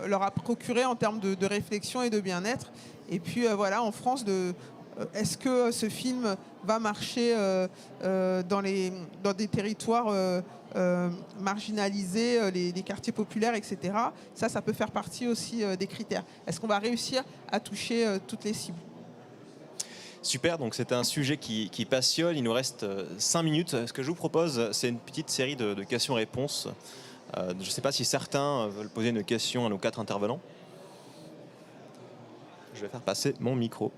leur a procuré en termes de réflexion et de bien-être. Et puis voilà, en France, est-ce que ce film va marcher dans des territoires marginalisés, les quartiers populaires, etc. Ça peut faire partie aussi des critères. Est-ce qu'on va réussir à toucher toutes les cibles ? Super, donc c'est un sujet qui passionne. Il nous reste 5 minutes. Ce que je vous propose, c'est une petite série de questions-réponses. Je ne sais pas si certains veulent poser une question à nos 4 intervenants. Je vais faire passer mon micro.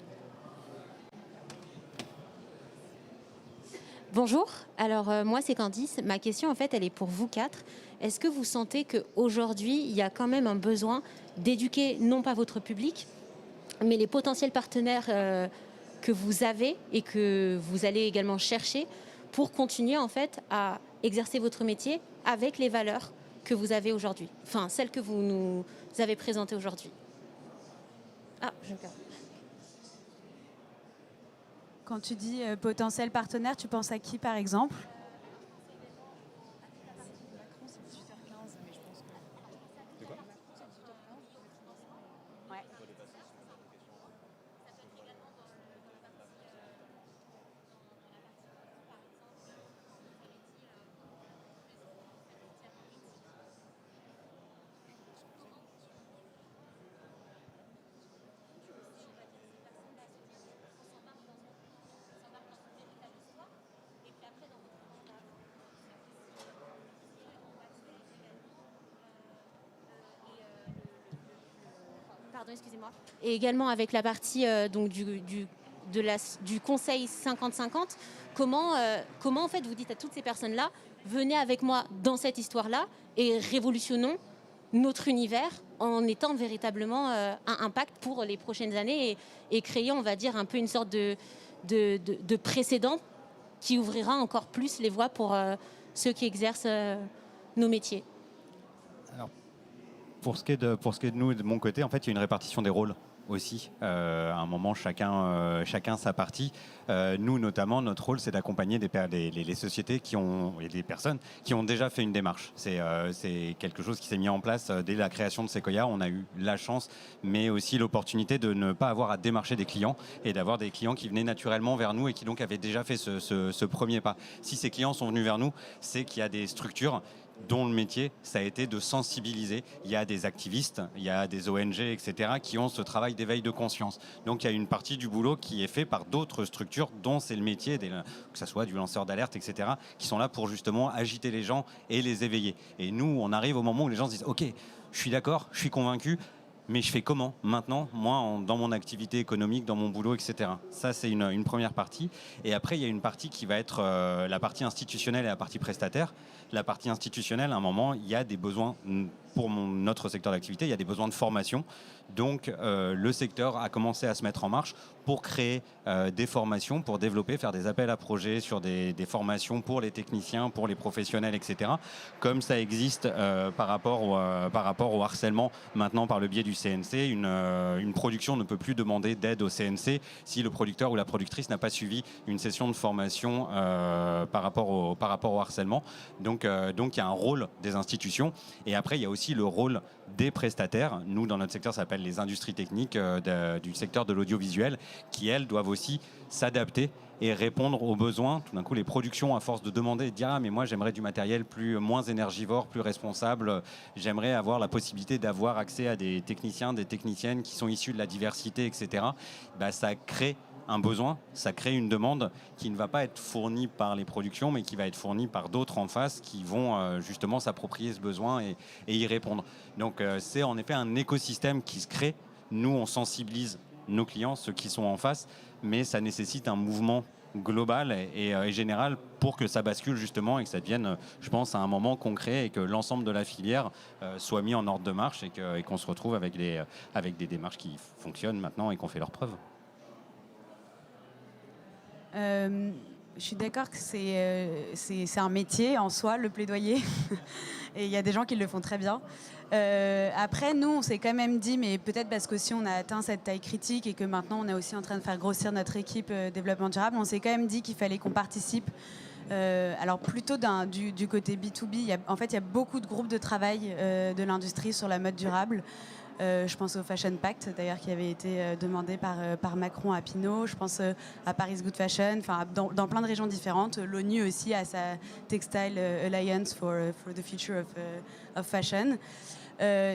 Bonjour, alors moi c'est Candice. Ma question en fait elle est pour vous 4. Est-ce que vous sentez qu'aujourd'hui il y a quand même un besoin d'éduquer non pas votre public, mais les potentiels partenaires que vous avez et que vous allez également chercher pour continuer en fait à exercer votre métier avec les valeurs que vous avez aujourd'hui, enfin celles que vous nous avez présentées aujourd'hui. Ah, je me perds. Quand tu dis potentiel partenaire, tu penses à qui par exemple ? Pardon, excusez-moi. Et également avec la partie donc du conseil 50-50, comment en fait vous dites à toutes ces personnes-là, venez avec moi dans cette histoire-là et révolutionnons notre univers en étant véritablement un impact pour les prochaines années et créant, on va dire, un peu une sorte de précédent qui ouvrira encore plus les voies pour ceux qui exercent nos métiers. Alors, pour ce qui est de nous et de mon côté, en fait, il y a une répartition des rôles aussi. À un moment, chacun sa partie. Nous, notamment, notre rôle, c'est d'accompagner les sociétés et les personnes qui ont déjà fait une démarche. C'est quelque chose qui s'est mis en place dès la création de Sequoia. On a eu la chance, mais aussi l'opportunité de ne pas avoir à démarcher des clients et d'avoir des clients qui venaient naturellement vers nous et qui donc avaient déjà fait ce premier pas. Si ces clients sont venus vers nous, c'est qu'il y a des structures dont le métier, ça a été de sensibiliser. Il y a des activistes, il y a des ONG, etc., qui ont ce travail d'éveil de conscience. Donc il y a une partie du boulot qui est fait par d'autres structures dont c'est le métier, que ce soit du lanceur d'alerte, etc., qui sont là pour justement agiter les gens et les éveiller. Et nous, on arrive au moment où les gens se disent « Ok, je suis d'accord, je suis convaincu, mais je fais comment maintenant, moi, dans mon activité économique, dans mon boulot, etc. » Ça, c'est une première partie. Et après, il y a une partie qui va être la partie institutionnelle et la partie prestataire. La partie institutionnelle, à un moment, il y a des besoins, pour notre secteur d'activité, il y a des besoins de formation. Donc, le secteur a commencé à se mettre en marche pour créer des formations, pour développer, faire des appels à projets sur des formations pour les techniciens, pour les professionnels, etc. Comme ça existe par rapport au harcèlement maintenant par le biais du CNC. Une production ne peut plus demander d'aide au CNC si le producteur ou la productrice n'a pas suivi une session de formation par rapport au harcèlement. Donc, il y a un rôle des institutions. Et après, il y a aussi le rôle des prestataires. Nous, dans notre secteur, ça s'appelle les industries techniques du secteur de l'audiovisuel, qui, elles, doivent aussi s'adapter et répondre aux besoins. Tout d'un coup, les productions, à force de demander, de dire « Ah, mais moi, j'aimerais du matériel moins énergivore, plus responsable. J'aimerais avoir la possibilité d'avoir accès à des techniciens, des techniciennes qui sont issus de la diversité, etc. » Ça crée un besoin, ça crée une demande qui ne va pas être fournie par les productions, mais qui va être fournie par d'autres en face qui vont justement s'approprier ce besoin et y répondre. Donc c'est en effet un écosystème qui se crée. Nous, on sensibilise nos clients, ceux qui sont en face, mais ça nécessite un mouvement global et général pour que ça bascule justement et que ça devienne, je pense, à un moment concret et que l'ensemble de la filière soit mis en ordre de marche et qu'on se retrouve avec des démarches qui fonctionnent maintenant et qu'on fait leurs preuves. Je suis d'accord que c'est un métier en soi, le plaidoyer. Et il y a des gens qui le font très bien. Après, nous, on s'est quand même dit, mais peut-être parce qu'aussi on a atteint cette taille critique et que maintenant on est aussi en train de faire grossir notre équipe développement durable, on s'est quand même dit qu'il fallait qu'on participe. Alors plutôt du côté B2B, il y a beaucoup de groupes de travail de l'industrie sur la mode durable. Je pense au Fashion Pact, d'ailleurs, qui avait été demandé par Macron à Pinot. Je pense à Paris Good Fashion, enfin, dans plein de régions différentes. L'ONU aussi a sa Textile Alliance for the Future of Fashion.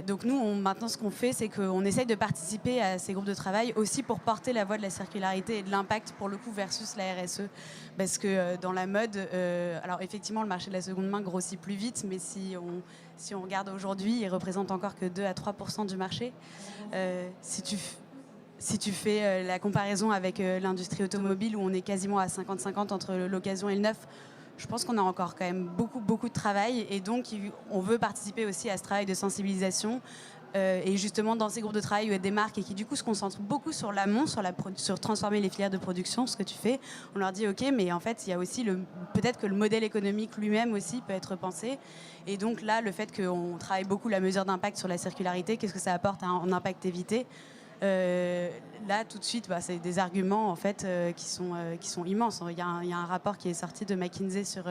Donc nous, maintenant, ce qu'on fait, c'est qu'on essaye de participer à ces groupes de travail aussi pour porter la voix de la circularité et de l'impact, pour le coup, versus la RSE. Parce que dans la mode, alors effectivement, le marché de la seconde main grossit plus vite, mais si on regarde aujourd'hui, il représente encore que 2 à 3% du marché. Si tu fais la comparaison avec l'industrie automobile, où on est quasiment à 50-50 entre l'occasion et le neuf, je pense qu'on a encore quand même beaucoup de travail. Et donc, on veut participer aussi à ce travail de sensibilisation. Et justement, dans ces groupes de travail, où il y a des marques et qui, du coup, se concentrent beaucoup sur l'amont, sur transformer les filières de production, ce que tu fais. On leur dit, OK, mais en fait, il y a aussi peut-être que le modèle économique lui-même aussi peut être repensé. Et donc là, le fait qu'on travaille beaucoup la mesure d'impact sur la circularité, qu'est-ce que ça apporte en impact évité ? Là, tout de suite, c'est des arguments en fait qui sont immenses. Il y a un rapport qui est sorti de McKinsey sur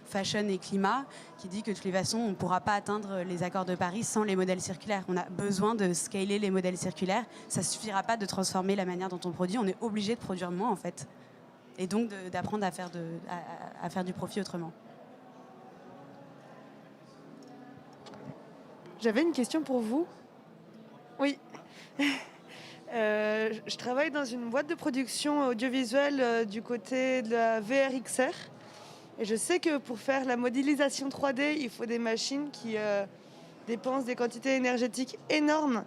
fashion et climat qui dit que de toutes les façons, on ne pourra pas atteindre les accords de Paris sans les modèles circulaires. On a besoin de scaler les modèles circulaires. Ça ne suffira pas de transformer la manière dont on produit. On est obligé de produire moins en fait. Et donc d'apprendre à faire du profit autrement. J'avais une question pour vous. Oui. Je travaille dans une boîte de production audiovisuelle du côté de la VRXR. Et je sais que pour faire la modélisation 3D, il faut des machines qui dépensent des quantités énergétiques énormes.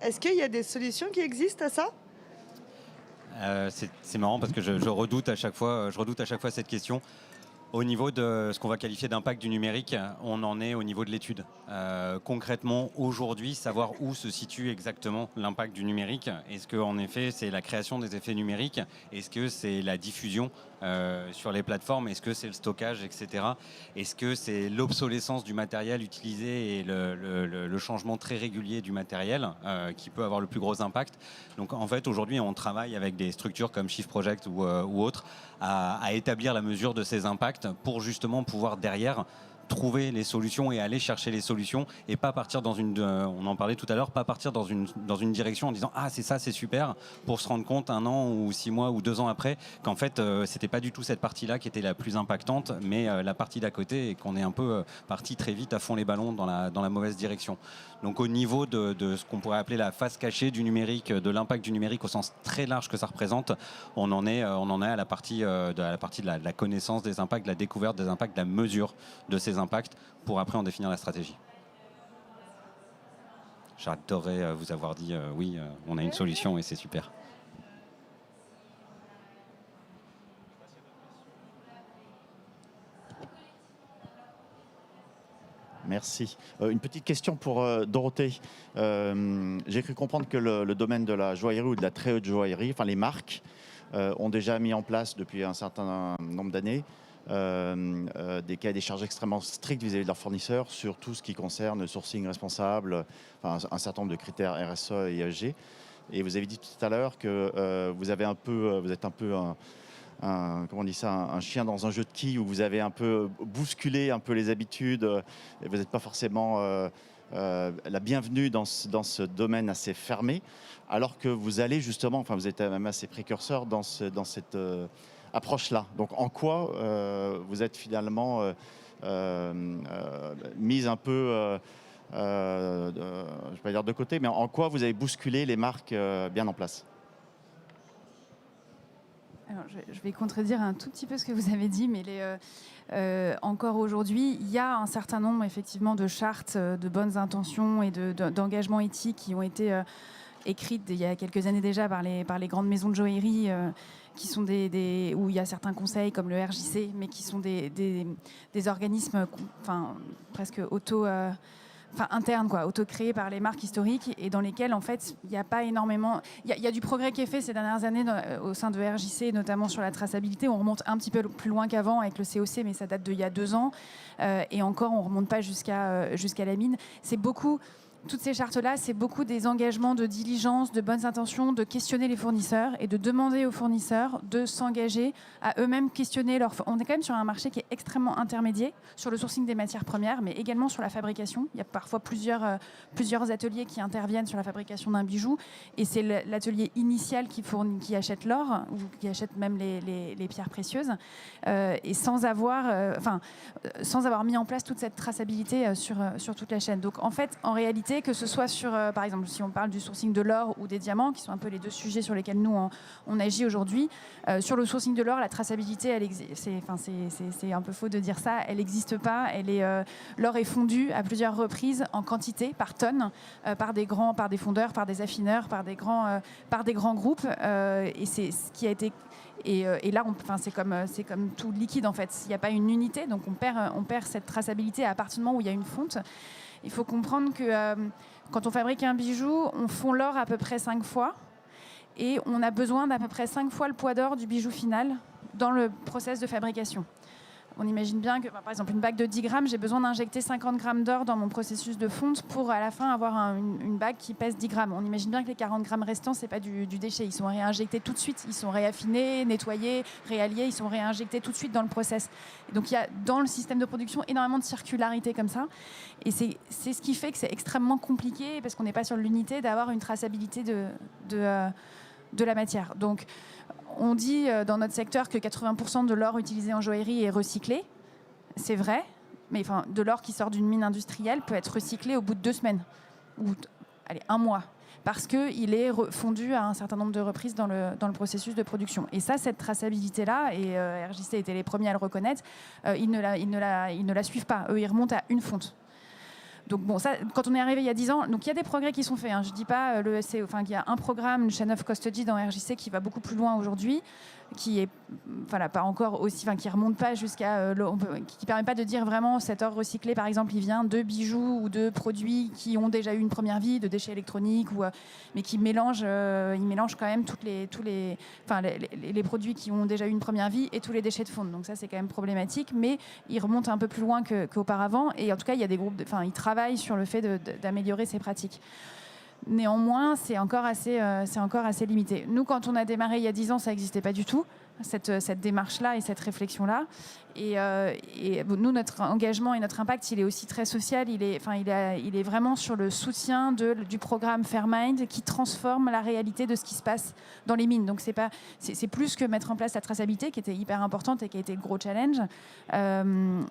Est-ce qu'il y a des solutions qui existent à ça ? C'est marrant parce que je redoute à chaque fois cette question. Au niveau de ce qu'on va qualifier d'impact du numérique, on en est au niveau de l'étude. Concrètement, aujourd'hui, savoir où se situe exactement l'impact du numérique. Est-ce qu'en effet, c'est la création des effets numériques ? Est-ce que c'est la diffusion sur les plateformes ? Est-ce que c'est le stockage, etc. Est-ce que c'est l'obsolescence du matériel utilisé et le changement très régulier du matériel qui peut avoir le plus gros impact ? Donc en fait, aujourd'hui, on travaille avec des structures comme Shift Project ou autres à établir la mesure de ces impacts pour justement pouvoir derrière trouver les solutions et aller chercher les solutions et pas partir on en parlait tout à l'heure, pas partir dans une direction en disant ah c'est ça, c'est super, pour se rendre compte 1 an ou 6 mois ou 2 ans après qu'en fait c'était pas du tout cette partie-là qui était la plus impactante, mais la partie d'à côté, et qu'on est un peu parti très vite à fond les ballons dans la mauvaise direction. Donc au niveau de ce qu'on pourrait appeler la face cachée du numérique, de l'impact du numérique au sens très large que ça représente, on en est à la partie de la connaissance des impacts, de la découverte des impacts, de la mesure de ces impacts pour après en définir la stratégie. J'adorerais vous avoir dit oui, on a une solution et c'est super. Merci. Une petite question pour Dorothée. J'ai cru comprendre que le domaine de la joaillerie ou de la très haute joaillerie, enfin les marques, ont déjà mis en place depuis un certain nombre d'années des cahiers des charges extrêmement stricts vis-à-vis de leurs fournisseurs sur tout ce qui concerne le sourcing responsable, enfin, un certain nombre de critères RSE et ESG. Et vous avez dit tout à l'heure que vous êtes un peu comment on dit ça, un chien dans un jeu de quilles où vous avez un peu bousculé un peu les habitudes. Et vous n'êtes pas forcément la bienvenue dans ce domaine assez fermé, alors que vous allez justement, enfin vous êtes même assez précurseur dans cette approche-là. Donc en quoi vous êtes finalement mise un peu, je ne vais pas dire de côté, mais en quoi vous avez bousculé les marques bien en place ? Alors, je vais contredire un tout petit peu ce que vous avez dit, mais encore aujourd'hui, il y a un certain nombre effectivement de chartes, de bonnes intentions et d'engagements éthiques qui ont été écrites il y a quelques années déjà par les grandes maisons de joaillerie, qui sont où il y a certains conseils comme le RJC, mais qui sont des organismes presque internes, auto-créés par les marques historiques, et dans lesquels en fait il n'y a pas énormément. Il y a du progrès qui est fait ces dernières années au sein de RJC, notamment sur la traçabilité. On remonte un petit peu plus loin qu'avant avec le COC, mais ça date d'il y a 2 ans, et encore on ne remonte pas jusqu'à la mine. C'est beaucoup. Toutes ces chartes-là, c'est beaucoup des engagements de diligence, de bonnes intentions, de questionner les fournisseurs et de demander aux fournisseurs de s'engager à eux-mêmes questionner leur... On est quand même sur un marché qui est extrêmement intermédiaire sur le sourcing des matières premières, mais également sur la fabrication. Il y a parfois plusieurs ateliers qui interviennent sur la fabrication d'un bijou, et c'est l'atelier initial qui achète l'or ou qui achète même les pierres précieuses, et sans avoir mis en place toute cette traçabilité sur toute la chaîne. Donc en fait, en réalité, que ce soit sur, par exemple, si on parle du sourcing de l'or ou des diamants, qui sont un peu les 2 sujets sur lesquels nous, on agit aujourd'hui. Sur le sourcing de l'or, la traçabilité, c'est un peu faux de dire ça, elle n'existe pas. L'or est fondu à plusieurs reprises en quantité, par tonnes, par des fondeurs, par des affineurs, par des grands groupes. Et c'est ce qui a été... Et là, c'est comme tout liquide, en fait. Il n'y a pas une unité, donc on perd cette traçabilité à partir du moment où il y a une fonte. Il faut comprendre que quand on fabrique un bijou, on fond l'or à peu près 5 fois, et on a besoin d'à peu près 5 fois le poids d'or du bijou final dans le process de fabrication. On imagine bien que, par exemple, une bague de 10 grammes, j'ai besoin d'injecter 50 grammes d'or dans mon processus de fonte pour, à la fin, avoir une bague qui pèse 10 grammes. On imagine bien que les 40 grammes restants, ce n'est pas du déchet. Ils sont réinjectés tout de suite. Ils sont réaffinés, nettoyés, réalliés. Ils sont réinjectés tout de suite dans le process. Et donc, il y a dans le système de production énormément de circularité comme ça. Et c'est ce qui fait que c'est extrêmement compliqué, parce qu'on n'est pas sur l'unité, d'avoir une traçabilité de la matière. Donc, on dit dans notre secteur que 80% de l'or utilisé en joaillerie est recyclé. C'est vrai, mais de l'or qui sort d'une mine industrielle peut être recyclé au bout de 2 semaines, ou 1 mois, parce qu'il est fondu à un certain nombre de reprises dans le processus de production. Et ça, cette traçabilité-là, et RJC était les premiers à le reconnaître, ils ne la suivent pas. Eux, ils remontent à une fonte. Donc bon, ça, quand on est arrivé il y a 10 ans, donc il y a des progrès qui sont faits. Je ne dis pas qu'il y a un programme, une chain of custody dans RJC qui va beaucoup plus loin aujourd'hui, qui est pas encore aussi, qui remonte pas jusqu'à, qui permet pas de dire vraiment cet or recyclé, par exemple, il vient de bijoux ou de produits qui ont déjà eu une première vie, de déchets électroniques, mais qui mélange quand même les produits qui ont déjà eu une première vie et tous les déchets de fonte. Donc ça, c'est quand même problématique, mais il remonte un peu plus loin qu'auparavant. Et en tout cas, il y a des groupes, ils travaillent sur le fait d'améliorer ces pratiques. Néanmoins, c'est encore assez limité. Nous, quand on a démarré il y a 10 ans, ça n'existait pas du tout, cette démarche-là et cette réflexion-là. Et nous, notre engagement et notre impact, il est aussi très social. Il est vraiment sur le soutien du programme Fairmind, qui transforme la réalité de ce qui se passe dans les mines. Donc c'est plus que mettre en place la traçabilité, qui était hyper importante et qui a été le gros challenge.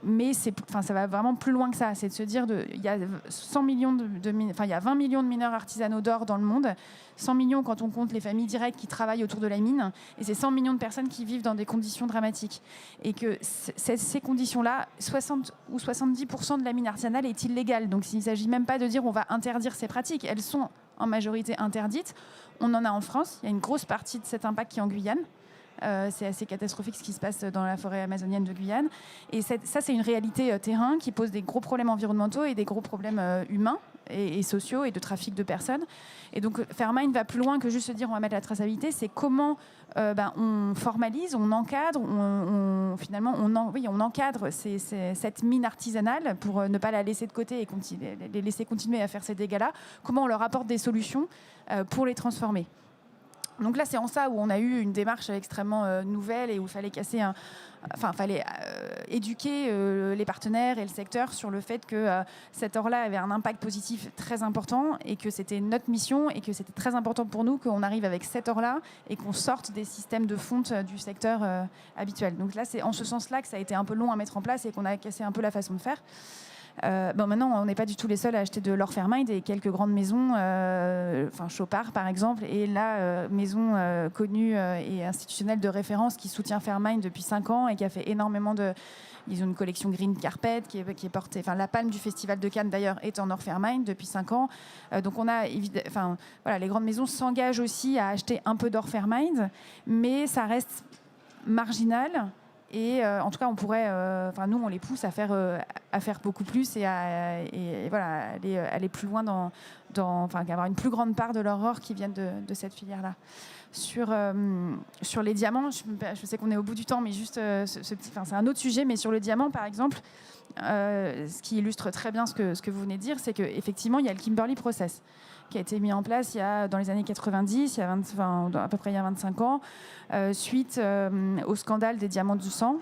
Mais ça va vraiment plus loin que ça. C'est de se dire, il y a 100 millions il y a 20 millions de mineurs artisanaux d'or dans le monde. 100 millions quand on compte les familles directes qui travaillent autour de la mine. Et c'est 100 millions de personnes qui vivent dans des conditions dramatiques. Et que ces conditions-là, 60 ou 70% de la mine artisanale est illégale. Donc il ne s'agit même pas de dire on va interdire ces pratiques. Elles sont en majorité interdites. On en a en France. Il y a une grosse partie de cet impact qui est en Guyane. C'est assez catastrophique ce qui se passe dans la forêt amazonienne de Guyane. Et ça, c'est une réalité terrain qui pose des gros problèmes environnementaux et des gros problèmes humains et sociaux et de trafic de personnes. Et donc, Fairmind va plus loin que juste se dire on va mettre la traçabilité. C'est comment on formalise, on encadre, on encadre cette mine artisanale pour ne pas la laisser de côté et les laisser continuer à faire ces dégâts-là. Comment on leur apporte des solutions pour les transformer. Donc là, c'est en ça où on a eu une démarche extrêmement nouvelle et où il fallait éduquer les partenaires et le secteur sur le fait que cet or-là avait un impact positif très important et que c'était notre mission et que c'était très important pour nous qu'on arrive avec cet or-là et qu'on sorte des systèmes de fonte du secteur habituel. Donc là, c'est en ce sens-là que ça a été un peu long à mettre en place et qu'on a cassé un peu la façon de faire. Bon, maintenant, on n'est pas du tout les seuls à acheter de l'or Fairmind et quelques grandes maisons, enfin Chopard par exemple, et la maison connue et institutionnelle de référence qui soutient Fairmind depuis 5 ans et qui a fait énormément de... Ils ont une collection Green Carpet qui est portée... Enfin, la palme du Festival de Cannes, d'ailleurs, est en or Fairmind depuis 5 ans. Donc, on a... Enfin, voilà, les grandes maisons s'engagent aussi à acheter un peu d'or Fairmind, mais ça reste marginal. Et en tout cas, on pourrait... Enfin, nous, on les pousse à faire beaucoup plus et voilà, aller plus loin enfin, avoir une plus grande part de leur or qui viennent de cette filière-là. Sur les diamants, je sais qu'on est au bout du temps, mais juste c'est un autre sujet, mais sur le diamant, par exemple, ce qui illustre très bien ce que vous venez de dire, c'est qu'effectivement, il y a le Kimberley Process qui a été mis en place dans les années 90, à peu près il y a 25 ans, suite au scandale des diamants du sang,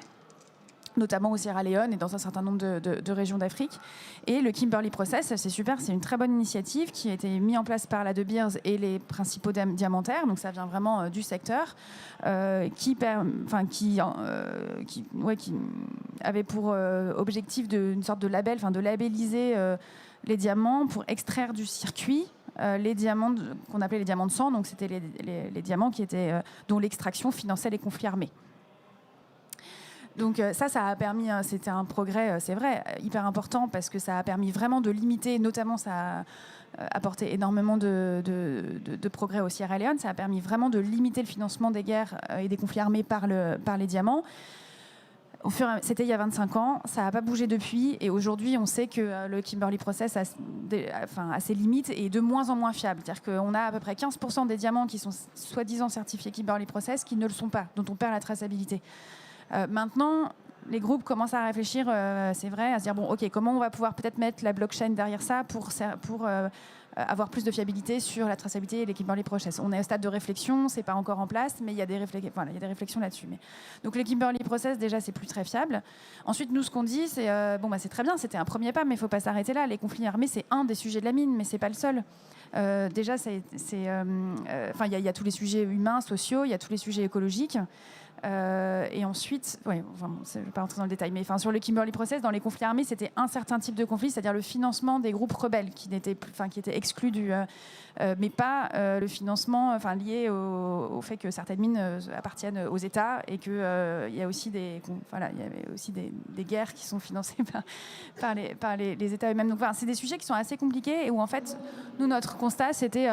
notamment au Sierra Leone et dans un certain nombre de régions d'Afrique. Et le Kimberley Process, c'est super, c'est une très bonne initiative qui a été mise en place par la De Beers et les principaux diamantaires, donc ça vient vraiment du secteur, qui avait pour objectif une sorte de label, enfin de labelliser les diamants pour extraire du circuit les diamants qu'on appelait les diamants de sang, donc c'était les diamants dont l'extraction finançait les conflits armés. Donc ça a permis, c'était un progrès, c'est vrai, hyper important parce que ça a permis vraiment de limiter, notamment ça a apporté énormément de progrès au Sierra Leone, ça a permis vraiment de limiter le financement des guerres et des conflits armés par les diamants. C'était il y a 25 ans, ça n'a pas bougé depuis et aujourd'hui on sait que le Kimberley Process a ses limites et est de moins en moins fiable. C'est-à-dire qu'on a à peu près 15% des diamants qui sont soi-disant certifiés Kimberley Process qui ne le sont pas, dont on perd la traçabilité. Maintenant, les groupes commencent à réfléchir, c'est vrai, à se dire bon, ok, comment on va pouvoir peut-être mettre la blockchain derrière ça pour avoir plus de fiabilité sur la traçabilité et les Kimberley Process. On est au stade de réflexion, c'est pas encore en place, mais il y a des réflexions là-dessus. Donc les Kimberley Process, déjà, c'est plus très fiable. Ensuite, nous, ce qu'on dit, c'est c'est très bien, c'était un premier pas, mais il faut pas s'arrêter là. Les conflits armés, c'est un des sujets de la mine, mais c'est pas le seul. Déjà, il y a tous les sujets humains, sociaux, il y a tous les sujets écologiques. Et ensuite, je ne vais pas rentrer dans le détail, mais sur le Kimberley Process, dans les conflits armés, c'était un certain type de conflit, c'est-à-dire le financement des groupes rebelles qui étaient exclus mais pas le financement lié au fait que certaines mines appartiennent aux États et qu'il y a aussi des guerres qui sont financées par les États eux-mêmes. Donc, c'est des sujets qui sont assez compliqués et où en fait, nous, notre constat, c'était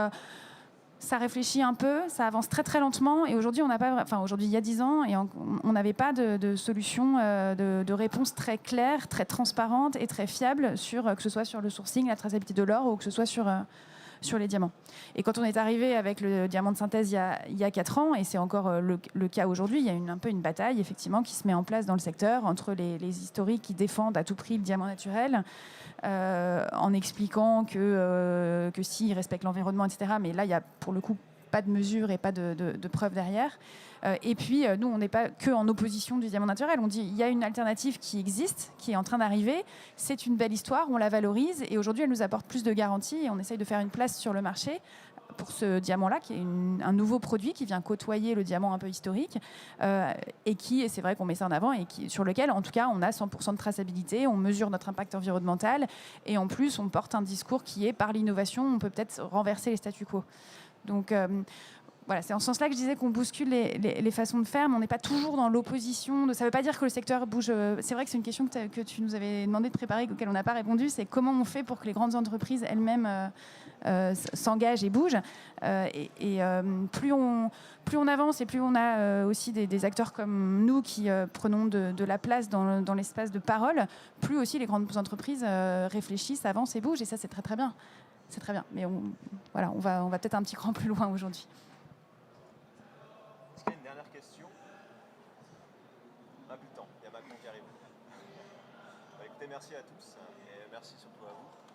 ça réfléchit un peu, ça avance très très lentement et aujourd'hui aujourd'hui il y a 10 ans et on n'avait pas de solution, de réponse très claire, très transparente et très fiable que ce soit sur le sourcing, la traçabilité de l'or ou que ce soit sur les diamants. Et quand on est arrivé avec le diamant de synthèse il y a 4 ans, et c'est encore le cas aujourd'hui, il y a un peu une bataille effectivement qui se met en place dans le secteur entre les historiques qui défendent à tout prix le diamant naturel, en expliquant que s'ils respectent l'environnement, etc. Mais là, il n'y a pour le coup pas de mesures et pas de preuves derrière. Et puis, nous, on n'est pas que en opposition du diamant naturel. On dit il y a une alternative qui existe, qui est en train d'arriver. C'est une belle histoire, on la valorise. Et aujourd'hui, elle nous apporte plus de garanties. Et on essaye de faire une place sur le marché pour ce diamant-là, qui est un nouveau produit qui vient côtoyer le diamant un peu historique. Et c'est vrai qu'on met ça en avant, et sur lequel, en tout cas, on a 100% de traçabilité. On mesure notre impact environnemental. Et en plus, on porte un discours qui est, par l'innovation, on peut peut-être renverser les statu quo. Donc, voilà, c'est en ce sens-là que je disais qu'on bouscule les façons de faire, mais on n'est pas toujours dans l'opposition. Ça ne veut pas dire que le secteur bouge. C'est vrai que c'est une question que tu nous avais demandé de préparer, auquel on n'a pas répondu. C'est comment on fait pour que les grandes entreprises elles-mêmes s'engagent et bougent. Plus on avance et plus on a aussi des acteurs comme nous qui prenons de la place dans l'espace de parole, plus aussi les grandes entreprises réfléchissent, avancent et bougent. Et ça, c'est très très bien. C'est très bien. Mais on va peut-être un petit cran plus loin aujourd'hui. Est-ce qu'il y a une dernière question ? On n'a plus le temps. Il y a Macron qui arrive. Écoutez, merci à tous et merci surtout à vous.